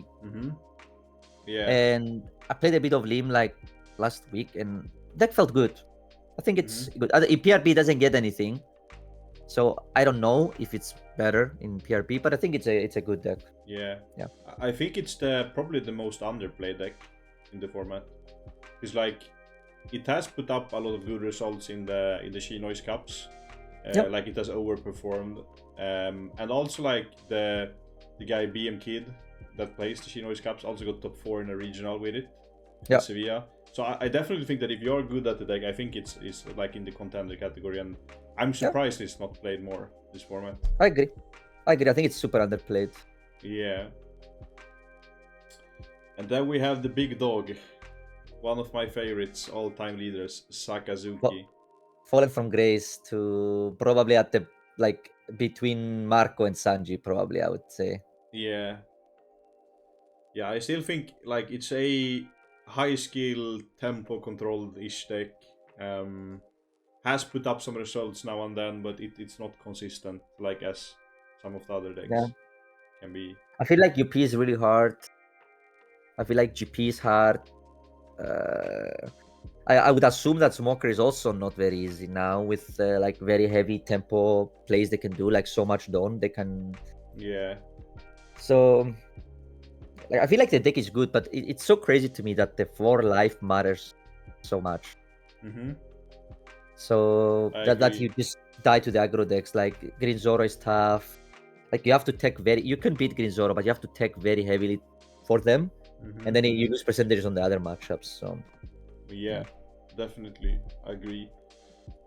Yeah. And I played a bit of Lim like last week, and deck felt good. I think it's good. PRB doesn't get anything, so I don't know if it's better in PRB, but I think it's a good deck. Yeah. Yeah. I think it's probably the most underplayed deck in the format. It's like it has put up a lot of good results in the Shinoi's Cups. Like it has overperformed, and also like the guy BM Kid that plays the Shinoi's Cups also got top 4 in a regional with it in Sevilla. So I definitely think that if you're good at the deck, I think it's like in the contender category, and I'm surprised it's not played more this format. I agree. I think it's super underplayed. Yeah. And then we have the big dog, one of my favorites, all-time leaders, Sakazuki. Fallen from grace to probably at the like between Marco and Sanji, probably I would say. Yeah. Yeah, I still think like it's a high skill tempo controlled ish deck. Has put up some results now and then, but it's not consistent like as some of the other decks can be. I feel like UP is really hard. I feel like GP is hard. I would assume that Smoker is also not very easy now with like very heavy tempo plays they can do, like so much done they can. Yeah. So like I feel like the deck is good, but it's so crazy to me that the 4 life matters so much. So that you just die to the aggro decks. Like Green Zoro is tough. Like you have to tech you can beat Green Zoro, but you have to tech very heavily for them, and then you lose percentages on the other matchups. So yeah, definitely agree.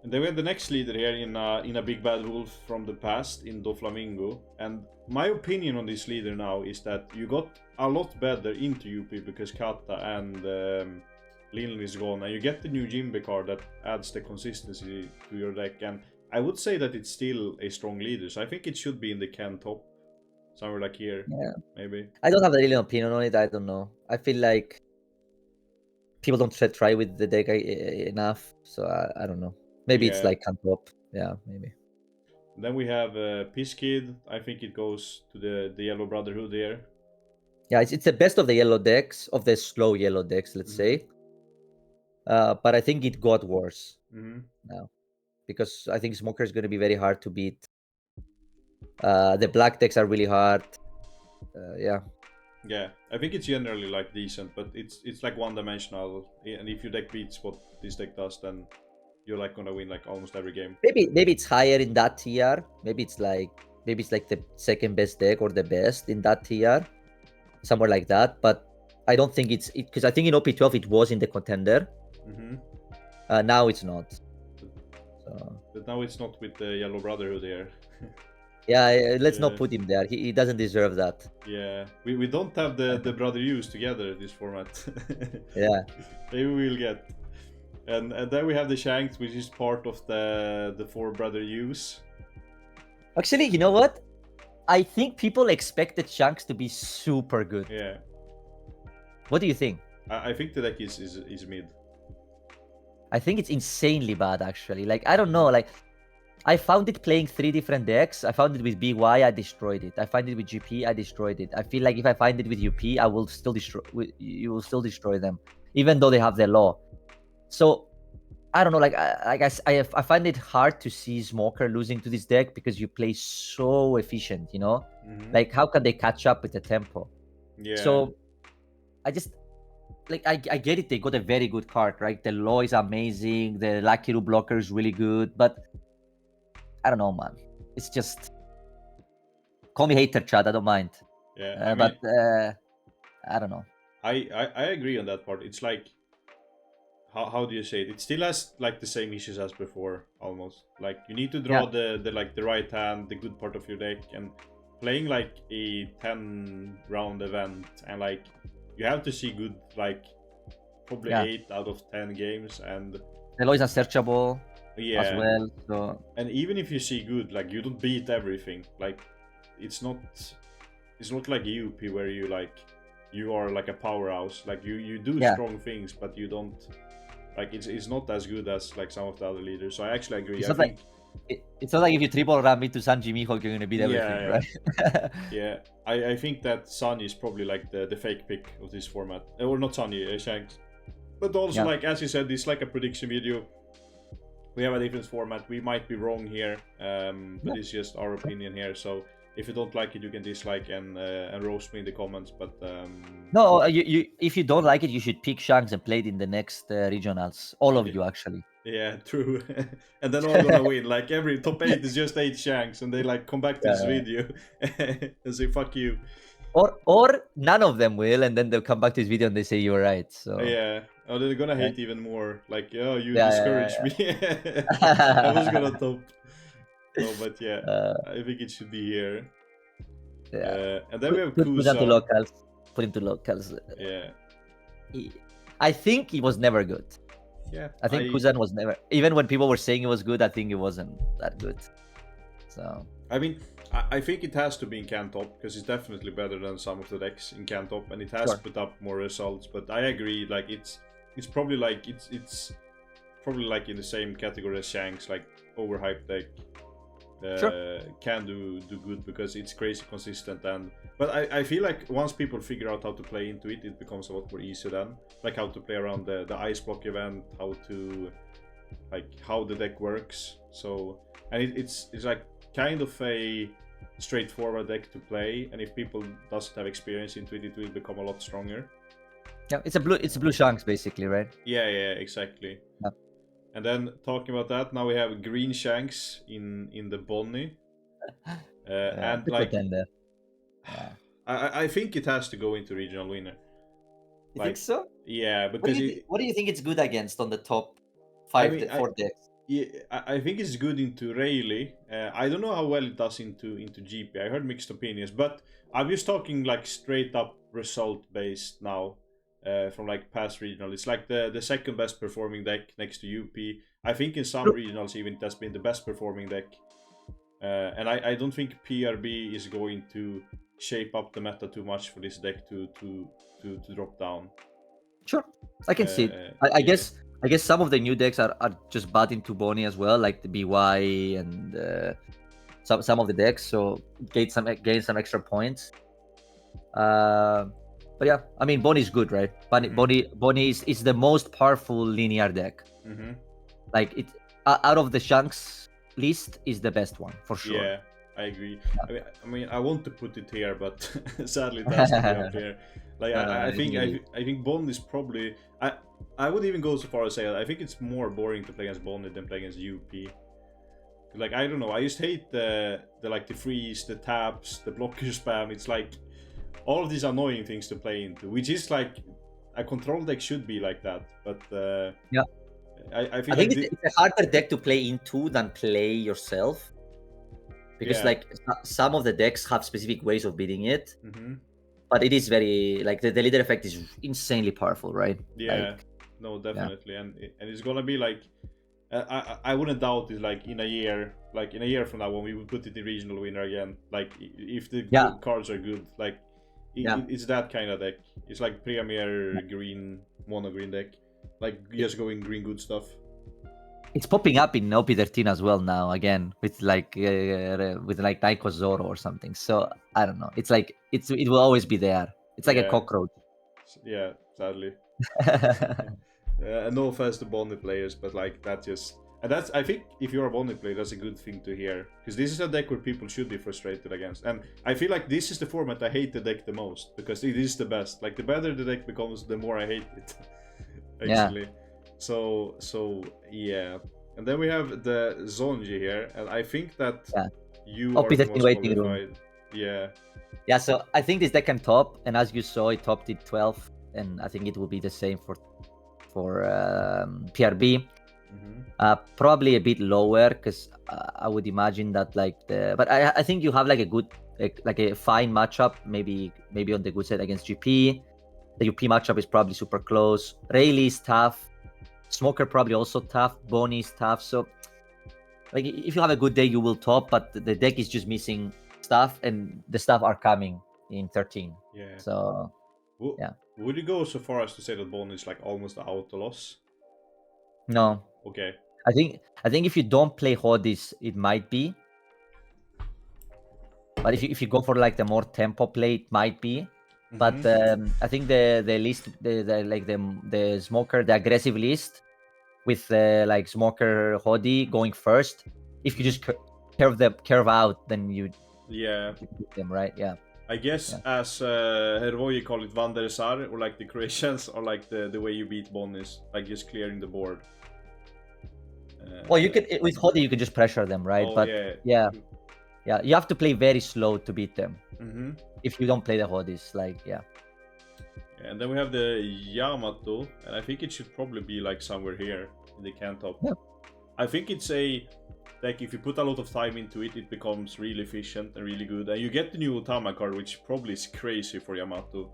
And then we have the next leader here in a big bad wolf from the past in Doflamingo. And my opinion on this leader now is that you got a lot better into UP because Kata and Lilin is gone, and you get the new Jimbe card that adds the consistency to your deck. And I would say that it's still a strong leader, so I think it should be in the Ken top, somewhere like here. Yeah, maybe. I don't have a really opinion on it. I don't know. I feel like people don't try with the deck enough, so I don't know. Maybe it's like Ken top. Yeah, maybe. Then we have Peace Kid. I think it goes to the Yellow Brotherhood here. Yeah, it's the best of the yellow decks, of the slow yellow decks, let's say. But I think it got worse now, because I think Smoker is going to be very hard to beat. The black decks are really hard. Yeah. Yeah, I think it's generally like decent, but it's like one-dimensional, and if your deck beats what this deck does, then you're like gonna win like almost every game. Maybe it's higher in that tier. Maybe it's like the second best deck or the best in that tier, somewhere like that. But I don't think it's because I think in OP12 it was in the contender. Now it's not. So. But now it's not with the Yellow Brotherhood here. Yeah, let's not put him there. He doesn't deserve that. Yeah, we don't have the Brother Use together this format. Yeah. Maybe we'll get. And then we have the Shanks, which is part of the 4 Brother Use. Actually, you know what? I think people expected Shanks to be super good. Yeah. What do you think? I think the deck is mid. I think it's insanely bad, actually. Like, I don't know, like, I found it playing 3 different decks. I found it with BY, I destroyed it. I find it with GP, I destroyed it. I feel like if I find it with UP, I will still destroy. You will still destroy them, even though they have their law. So I don't know. Like I find it hard to see Smoker losing to this deck because you play so efficient. You know, like how can they catch up with the tempo? Yeah. So I just. Like I get it, they got a very good card, right? The law is amazing, the Lakiru blocker is really good, but I don't know, man. It's just call me hater, Chad. I don't mind. Yeah, but I don't know. I agree on that part. It's like how do you say it? It still has like the same issues as before, almost. Like you need to draw the like the right hand, the good part of your deck, and playing like a 10-round event and like. You have to see good, like, probably 8 out of 10 games, and the law is unsearchable as well. So and even if you see good, like you don't beat everything. Like it's not like UP where you are like a powerhouse. Like you do strong things, but you don't like it's not as good as like some of the other leaders. So I actually agree. It's not like if you triple ram into Sanji Mihawk, you're gonna beat everything, right? Yeah, I think that Sunny is probably like the fake pick of this format, or not Sunny, Shanks. But also, like as you said, it's like a prediction video. We have a different format. We might be wrong here, but it's just our opinion here. So if you don't like it, you can dislike and roast me in the comments. But no, you if you don't like it, you should pick Shanks and play it in the next regionals. All of you, actually. Yeah, true. And then all gonna win. Like every top 8 is just 8 Shanks, and they like come back to this video and say fuck you. Or none of them will, and then they'll come back to this video and they say you're right. So yeah, oh, they're gonna hate even more. Like, oh, you discouraged me. I was gonna top. No, but I think it should be here. Yeah. And then we have Kuzan. Put him to locals. Yeah. I think he was never good. Yeah, I think Kuzan was never. Even when people were saying it was good, I think it wasn't that good. So I mean, I think it has to be in Cantop because it's definitely better than some of the decks in Cantop, and it has put up more results. But I agree, like it's probably like it's probably like in the same category as Shanks, like overhyped deck. Can do good because it's crazy consistent, but I feel like once people figure out how to play into it, it becomes a lot more easier then, like how to play around the ice block event, how the deck works. So and it's like kind of a straightforward deck to play, and if people doesn't have experience into it, it will become a lot stronger. Yeah, it's a blue Shanks basically, right? Yeah, exactly. Yeah. And then talking about that, now we have green Shanks in the Bonney, and like I think it has to go into regional winner. You think so? Yeah, because what do you think it's good against on the top 4 decks? Yeah, I think it's good into Rayleigh. I don't know how well it does into GP. I heard mixed opinions, but I'm just talking like straight up result based now. From like past regional, it's like the second best performing deck next to UP. I think in some regionals even it has been the best performing deck, and I don't think PRB is going to shape up the meta too much for this deck to drop down. Sure, I can see it. I guess some of the new decks are just bad into Bonney as well, like the BY and some of the decks, so gain some extra points. But yeah, I mean, Bonney's good, right? Bonney is the most powerful linear deck. Like it out of the Shanks list is the best one for sure. Yeah, I agree. I mean, I want to put it here, but sadly it has to be up here. Like I think Bond is probably I would even go so far as say I think it's more boring to play against Bonney than play against UP. Like I don't know, I just hate the like the freeze, the taps, the blocker spam. It's like all of these annoying things to play into, which is like a control deck should be like that. But yeah, I think like it's a harder deck to play into than play yourself, because like some of the decks have specific ways of beating it. But it is very like the leader effect is insanely powerful, right? Yeah, like, no, definitely, and it's gonna be like I wouldn't doubt it. Like in a year from now, when we would put it in regional winner again, like if the cards are good, like it's that kind of deck. It's like premier green mono green deck, like just going green good stuff. It's popping up in OP13 as well now again with like Naiko Zoro or something. So I don't know. It's like it will always be there. It's like a cockroach. Yeah, sadly. No offense to Bonney players, but like that's I think if you're a Bonney player, that's a good thing to hear, because this is a deck where people should be frustrated against, and I feel like this is the format I hate the deck the most, because it is the best. Like the better the deck becomes, the more I hate it. Actually. Yeah. So yeah, and then we have the Zonji here, and I think that you are the most waiting room. Yeah, so I think this deck can top, and as you saw, it topped it 12, and I think it will be the same for PRB. Probably a bit lower, because I would imagine that but I think you have like a good like a fine matchup, maybe on the good side against GP. The UP matchup is probably super close. Rayleigh is tough. Smoker probably also tough. Bonney is tough. So, like, if you have a good day, you will top. But the deck is just missing stuff, and the stuff are coming in 13. Yeah. So, would you go so far as to say that Bonney is like almost an auto loss? No. Okay. I think if you don't play Hodis, it might be. But if you go for like the more tempo play, it might be. But I think the list, the Smoker, the aggressive list with like Smoker Hodi going first. If you just curve out, then you beat them, right? Yeah. I guess as Hervoy call it Vandersar, or like the Croatians, or like the way you beat Bonnies, like just clearing the board. Well, you can with Hodi you can just pressure them, right? But yeah, you have to play very slow to beat them. If you don't play the Hodis, and then we have the Yamato, and I think it should probably be like somewhere here in the can top. Yeah. I think it's like if you put a lot of time into it, it becomes really efficient and really good, and you get the new Utama card, which probably is crazy for Yamato,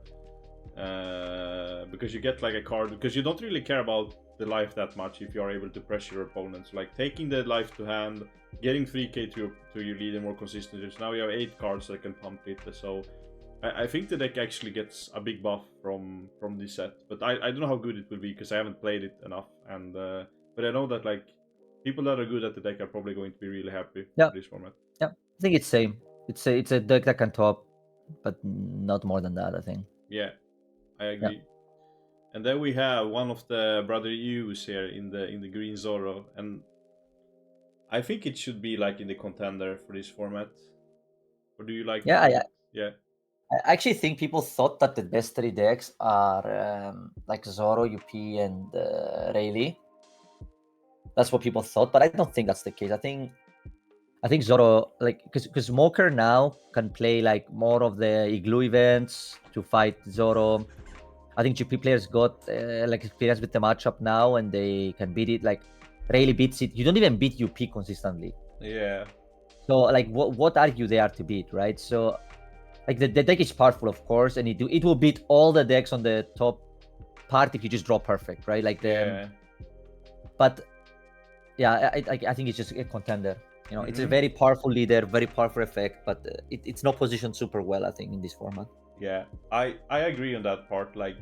because you get like a card, because you don't really care about the life that much if you are able to pressure your opponents, like taking the life to hand, getting 3k to your leader more consistently. So now you have 8 cards that can pump it. So I think the deck actually gets a big buff from this set, but I don't know how good it will be, because I haven't played it enough, and but I know that like people that are good at the deck are probably going to be really happy with this format. Yeah, I think it's same. It's a deck that can top, but not more than that, I think. Yeah, I agree. And then we have one of the Brother U's here in the green Zoro, and I think it should be like in the contender for this format. Or do you like? Yeah. I actually think people thought that the best 3 decks are like Zoro, UP, and Rayleigh. That's what people thought, but I don't think that's the case. I think Zoro, like, because Smoker now can play like more of the Igloo events to fight Zoro. I think GP players got like experience with the matchup now, and they can beat it. Like Rayleigh beats it. You don't even beat UP consistently. Yeah. So like, what are you there to beat, right? So like the deck is powerful, of course, and it will beat all the decks on the top part if you just draw perfect, right? Like but yeah, I think it's just a contender. You know, it's a very powerful leader, very powerful effect, but it's not positioned super well, I think, in this format. Yeah, I agree on that part. Like,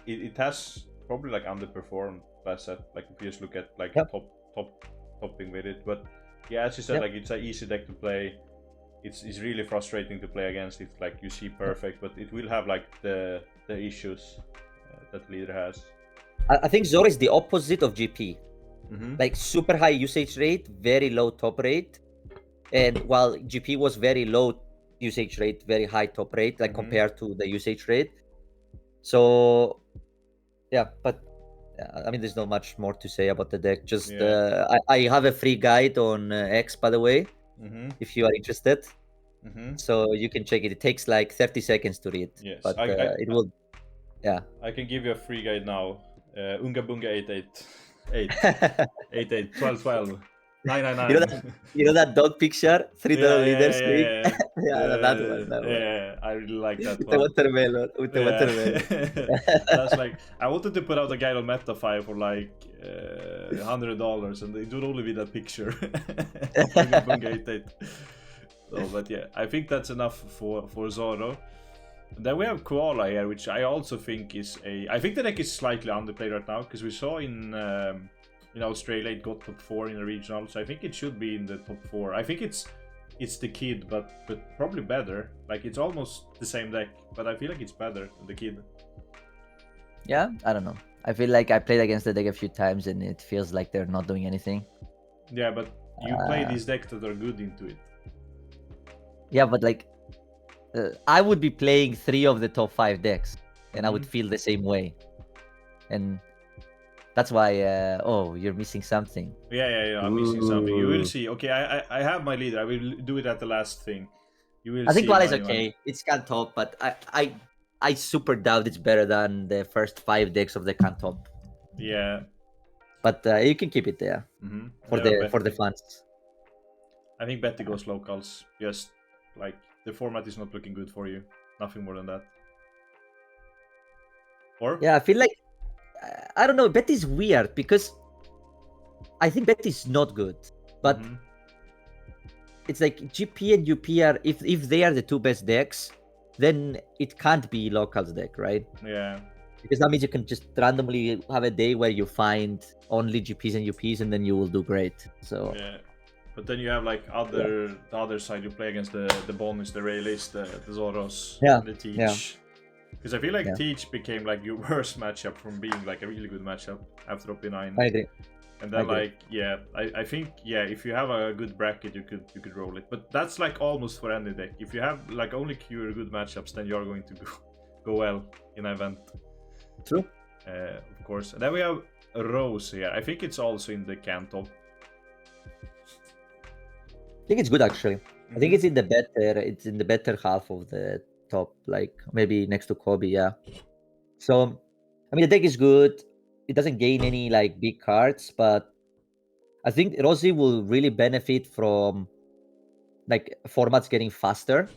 it has probably like underperformed last set. Like if you just look at like topping with it, but yeah, as you said, like it's an easy deck to play. It's really frustrating to play against. It's like you see perfect, but it will have like the issues that leader has. I think Zoro is the opposite of GP. Like super high usage rate, very low top rate, And while GP was very low usage rate, very high top rate, like compared to the usage rate. So yeah, but I mean, there's not much more to say about the deck. Just I have a free guide on X, by the way, if you are interested. So you can check it. It takes like 30 seconds to read. Yes, but it will. Yeah. I can give you a free guide now. Unga Bunga 88. 88, 12, 12. 999. You know that dog picture? $3 leaders. Yeah, That one. Yeah, I really like that with one. With the watermelon. That's like, I wanted to put out a guide on Metafy for like $100, and it would only be that picture. Unga Bunga 88. So, but yeah, I think that's enough for Zoro. Then we have Koala here, which I also think is I think the deck is slightly underplayed right now, because we saw in Australia it got top 4 in the regional, so I think it should be in the top 4. I think it's the Kid, but probably better. Like, it's almost the same deck, but I feel like it's better than the Kid. Yeah, I don't know. I feel like I played against the deck a few times, and it feels like they're not doing anything. Yeah, but you play these decks that are good into it. Yeah, but like, I would be playing 3 of the top 5 decks, and I would feel the same way. And that's why, oh, you're missing something. Yeah, I'm missing something. You will see. Okay, I have my leader. I will do it at the last thing. You will. I think Koala is okay. It's can top, but I super doubt it's better than the first 5 decks of the can top. Yeah. But you can keep it there for the fans. I think Betty goes locals. Just like, the format is not looking good for you. Nothing more than that. Or? Yeah, I feel like, I don't know, Betty's weird, because I think Betty's not good. But it's like GP and UP are, if they are the 2 best decks, then it can't be locals deck, right? Yeah. Because that means you can just randomly have a day where you find only GPs and UPs, and then you will do great. So yeah. But then you have like the other side, you play against the Bonnys, the Rayleys, the Zoros, the Teach. Because I feel like Teach became like your worst matchup from being like a really good matchup after OP9. I agree. And then I think if you have a good bracket, you could roll it. But that's like almost for any deck. If you have like only pure good matchups, then you're going to go well in an event. True. Of course. And then we have Rose here. I think it's also in the can top. I think it's good, actually. I think it's in the better half of the top, like maybe next to Kobe. Yeah. So I mean, the deck is good. It doesn't gain any like big cards, but I think Rosie will really benefit from like formats getting faster.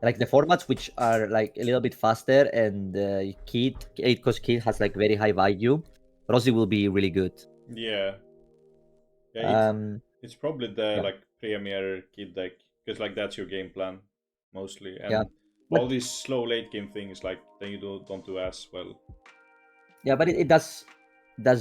Like the formats which are like a little bit faster, and Kid, because Kid has like very high value, Rosie will be really good. Yeah. It's probably the like premier Kid deck, because like that's your game plan mostly, and all these slow late game things, like then you don't do as well. Yeah, but it does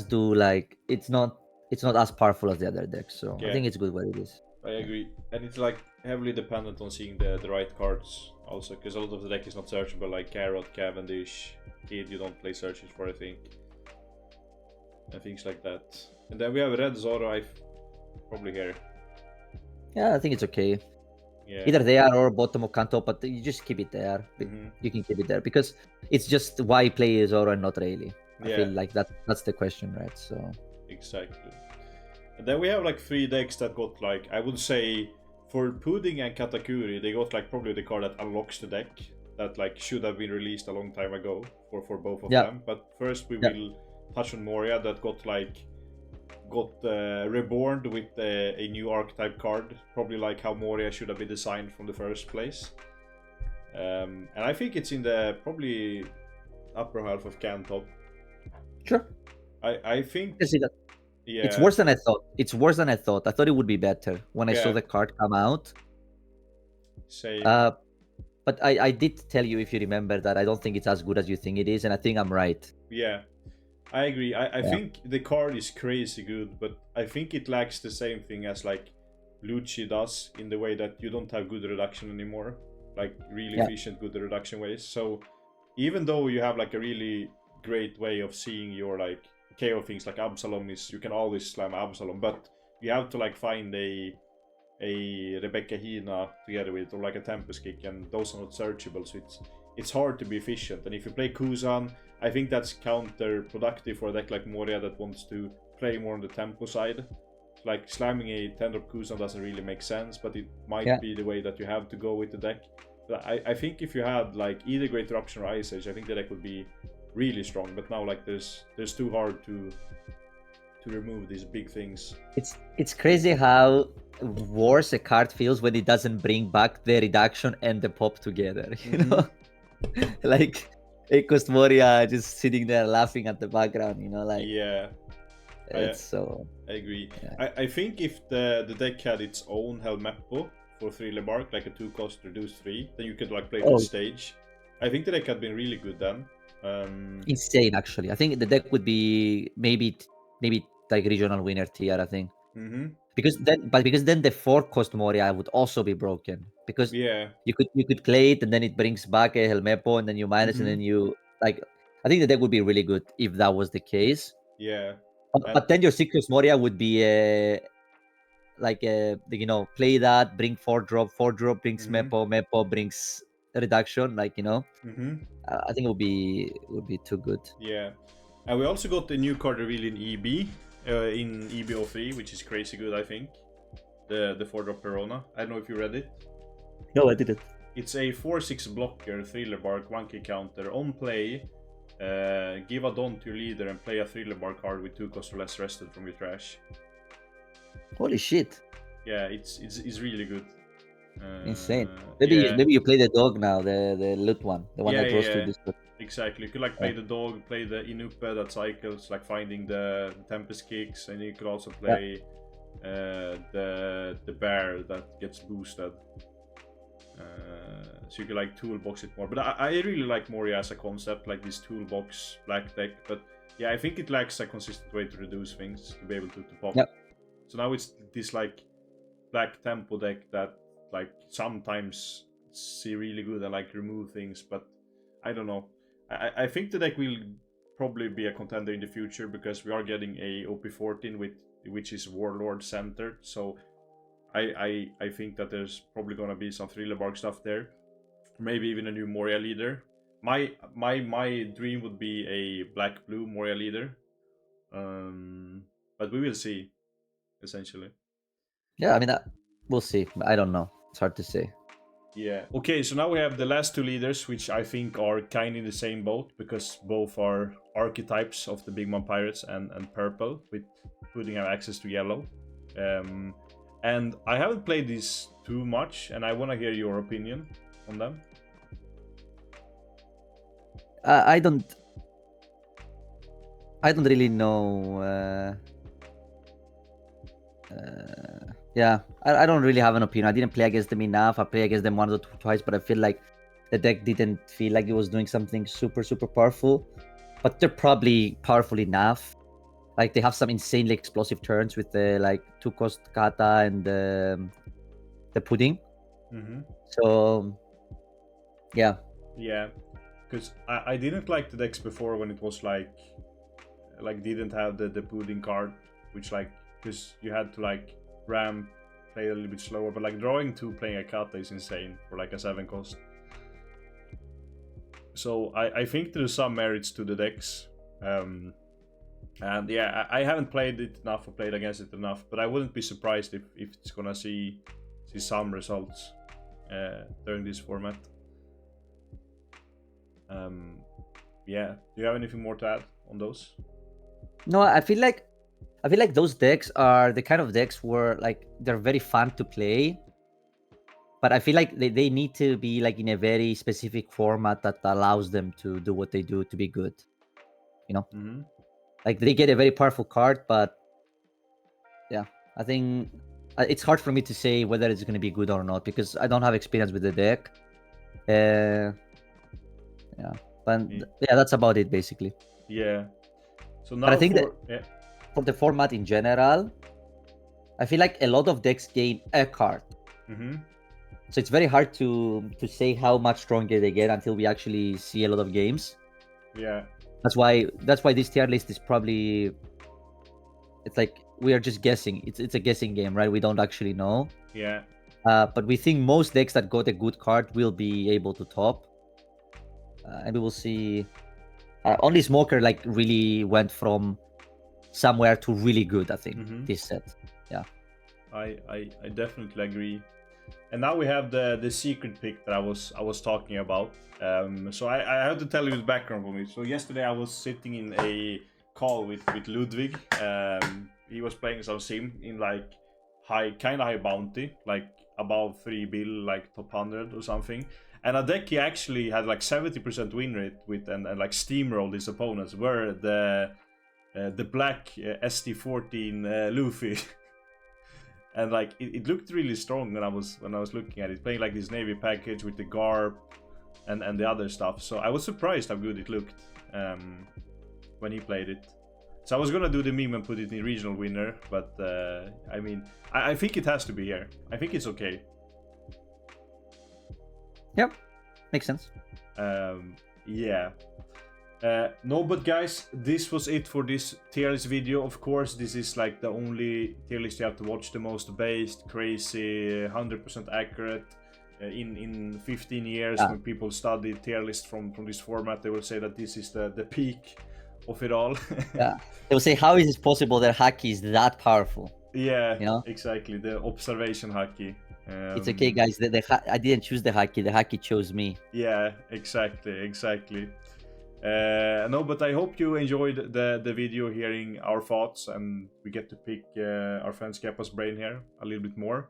do like, it's not as powerful as the other decks, so I think it's good what it is. I agree, and it's like heavily dependent on seeing the right cards also, because a lot of the deck is not searchable, like Carrot, Cavendish, Kid. You don't play searches for, I think, and things like that. And then we have Red Zoro. Probably here. Yeah, I think it's okay. Yeah. Either there or bottom of Kanto, but you just keep it there. You can keep it there because it's just why play Zoro and not really. I feel like that's the question, right? So exactly. And then we have like 3 decks that got like, I would say, for Pudding and Katakuri, they got like probably the card that unlocks the deck that like should have been released a long time ago for both of them. But first we will touch on Moria, that got reborn with a new archetype card, probably like how Moria should have been designed from the first place. And I think it's in the probably upper half of can top. Sure. I think. I see that. Yeah. It's worse than I thought. I thought it would be better when I saw the card come out. Same. But I did tell you, if you remember, that I don't think it's as good as you think it is, and I think I'm right. Yeah. I agree. I think the card is crazy good, but I think it lacks the same thing as like Lucci does, in the way that you don't have good reduction anymore, like really efficient good reduction ways. So even though you have like a really great way of seeing your like KO things, like Absalom is, you can always slam Absalom, but you have to like find a a Rebecca Hina together with, or like a Tempest Kick, and those are not searchable, so it's hard to be efficient. And if you play Kuzan, I think that's counterproductive for a deck like Moria that wants to play more on the tempo side. Like slamming a 10-drop Kuzan doesn't really make sense, but it might be the way that you have to go with the deck. But I think if you had like either Great Eruption or Ice Age, I think the deck would be really strong. But now like there's too hard to remove these big things. It's crazy how worse a card feels when it doesn't bring back the reduction and the pop together. You know, like Echo's Moria just sitting there laughing at the background. You know, like it's so. I agree. Yeah. I think if the deck had its own Helmeppo for Thriller Bark, like a 2-cost reduce 3, then you could like play on stage. I think the deck had been really good then. Insane, actually. I think the deck would be maybe like regional winner tier. I think because then the 4-cost Moria would also be broken, because you could play it and then it brings back a Helmeppo and then you minus and then you like. I think the deck would be really good if that was the case. Yeah. But then your 6-cost Moria would be you know, play that, bring 4-drop brings Meppo brings reduction, like, you know. I think it would be too good. Yeah, and we also got the new card reveal in EB, in EB03, which is crazy good, I think. The 4-drop Perona. I don't know if you read it. No, I didn't. It's a 4/6 blocker, Thriller Bark, 1k counter. On play, give a Don to your leader and play a Thriller Bark card with 2 cost or less rested from your trash. Holy shit! Yeah, it's really good. Insane. Maybe you play the dog now, the loot one, the one that draws to this. Exactly. You could like play the dog, play the Inupe that cycles, like finding the Tempest Kicks, and you could also play the bear that gets boosted. So you can like toolbox it more. But I really like Moria as a concept, like this toolbox black deck. But yeah, I think it lacks a consistent way to reduce things to be able to pop. Yep. So now it's this like black tempo deck that like sometimes see really good and like remove things, but I don't know. I think the deck will probably be a contender in the future because we are getting a OP14 which is Warlord centered. So I think that there's probably gonna be some Thriller Bark stuff there. Maybe even a new Moria leader. My dream would be a black-blue Moria leader. But we will see, essentially. Yeah, I mean, we'll see. I don't know. It's hard to say. Yeah. Okay, so now we have the last two leaders, which I think are kind of in the same boat because both are archetypes of the Big Mom Pirates and purple, with putting have access to yellow. And I haven't played these too much, and I want to hear your opinion on them. I don't really know. Yeah, I don't really have an opinion. I didn't play against them enough. I played against them once or twice, but I feel like the deck didn't feel like it was doing something super powerful. But they're probably powerful enough. Like they have some insanely explosive turns with the like 2-cost kata and the pudding. So yeah. Yeah, because I didn't like the decks before when it was like didn't have the pudding card, which like because you had to like ramp, play a little bit slower, but like drawing 2 playing a kata is insane for like a 7-cost. So I think there's some merits to the decks. And yeah, I haven't played it enough or played against it enough, but I wouldn't be surprised if it's gonna see some results during this format. Yeah, do you have anything more to add on those? No, I feel like those decks are the kind of decks where like they're very fun to play, but I feel like they need to be like in a very specific format that allows them to do what they do to be good, you know. Like they get a very powerful card, but yeah, I think it's hard for me to say whether it's going to be good or not because I don't have experience with the deck. Yeah, but yeah, that's about it basically. Yeah. So now but I think for the format in general, I feel like a lot of decks gain a card. So it's very hard to say how much stronger they get until we actually see a lot of games. Yeah. That's why this tier list is probably, it's like we are just guessing. It's a guessing game, right? We don't actually know. Yeah. But we think most decks that got a good card will be able to top. And we will see. Only Smoker like really went from somewhere to really good, I think, this set. Yeah. I definitely agree. And now we have the secret pick that I was talking about. So I have to tell you the background for me. So yesterday I was sitting in a call with Ludwig. He was playing some sim in like kind of high bounty, like above 3 bill, like top 100 or something. And a deck he actually had like 70% win rate with and like steamrolled his opponents were the black ST14 Luffy. And like it looked really strong when I was looking at it, playing like this navy package with the garb and the other stuff. So I was surprised how good it looked when he played it. So I was gonna do the meme and put it in regional winner, but I mean I think it has to be here. I think it's okay. Yep, makes sense. Yeah. No, but guys, this was it for this tier list video. Of course, this is like the only tier list you have to watch, the most based, crazy, 100% accurate. In 15 years, when people study tier list from this format, they will say that this is the peak of it all. Yeah, they will say, how is it possible that Haki is that powerful? Yeah, you know, exactly, the observation Haki. It's okay, guys. I didn't choose the Haki. The Haki chose me. Yeah, exactly. No, but I hope you enjoyed the video, hearing our thoughts, and we get to pick our friend Skepas' brain here a little bit more.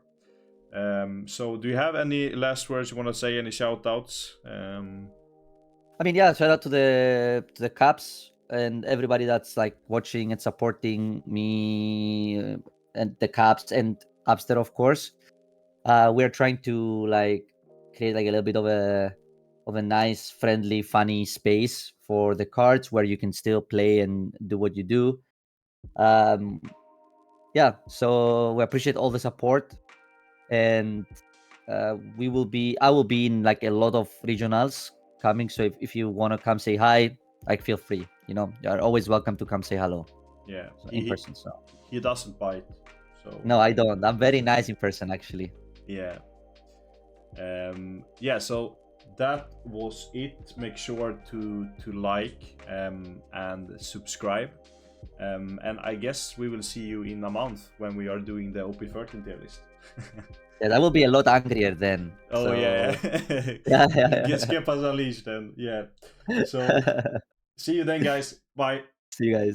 So do you have any last words you want to say, any shout outs? I mean, yeah, shout out to the Caps and everybody that's like watching and supporting me and the Caps and Upster, of course. We're trying to like create like a little bit of a nice, friendly, funny space for the cards where you can still play and do what you do. Yeah, so we appreciate all the support, and I will be in like a lot of regionals coming. So if you want to come say hi, like feel free. You are always welcome to come say hello. Yeah, so in person. So he doesn't bite. So no, I don't. I'm very nice in person, actually. Yeah. Yeah, so that was it. Make sure to like and subscribe. And I guess we will see you in a month when we are doing the OP13 tier list. Yeah, that will be a lot angrier then. Oh, so... yeah. yeah. Get Skepas unleashed then. Yeah. So see you then, guys. Bye. See you guys.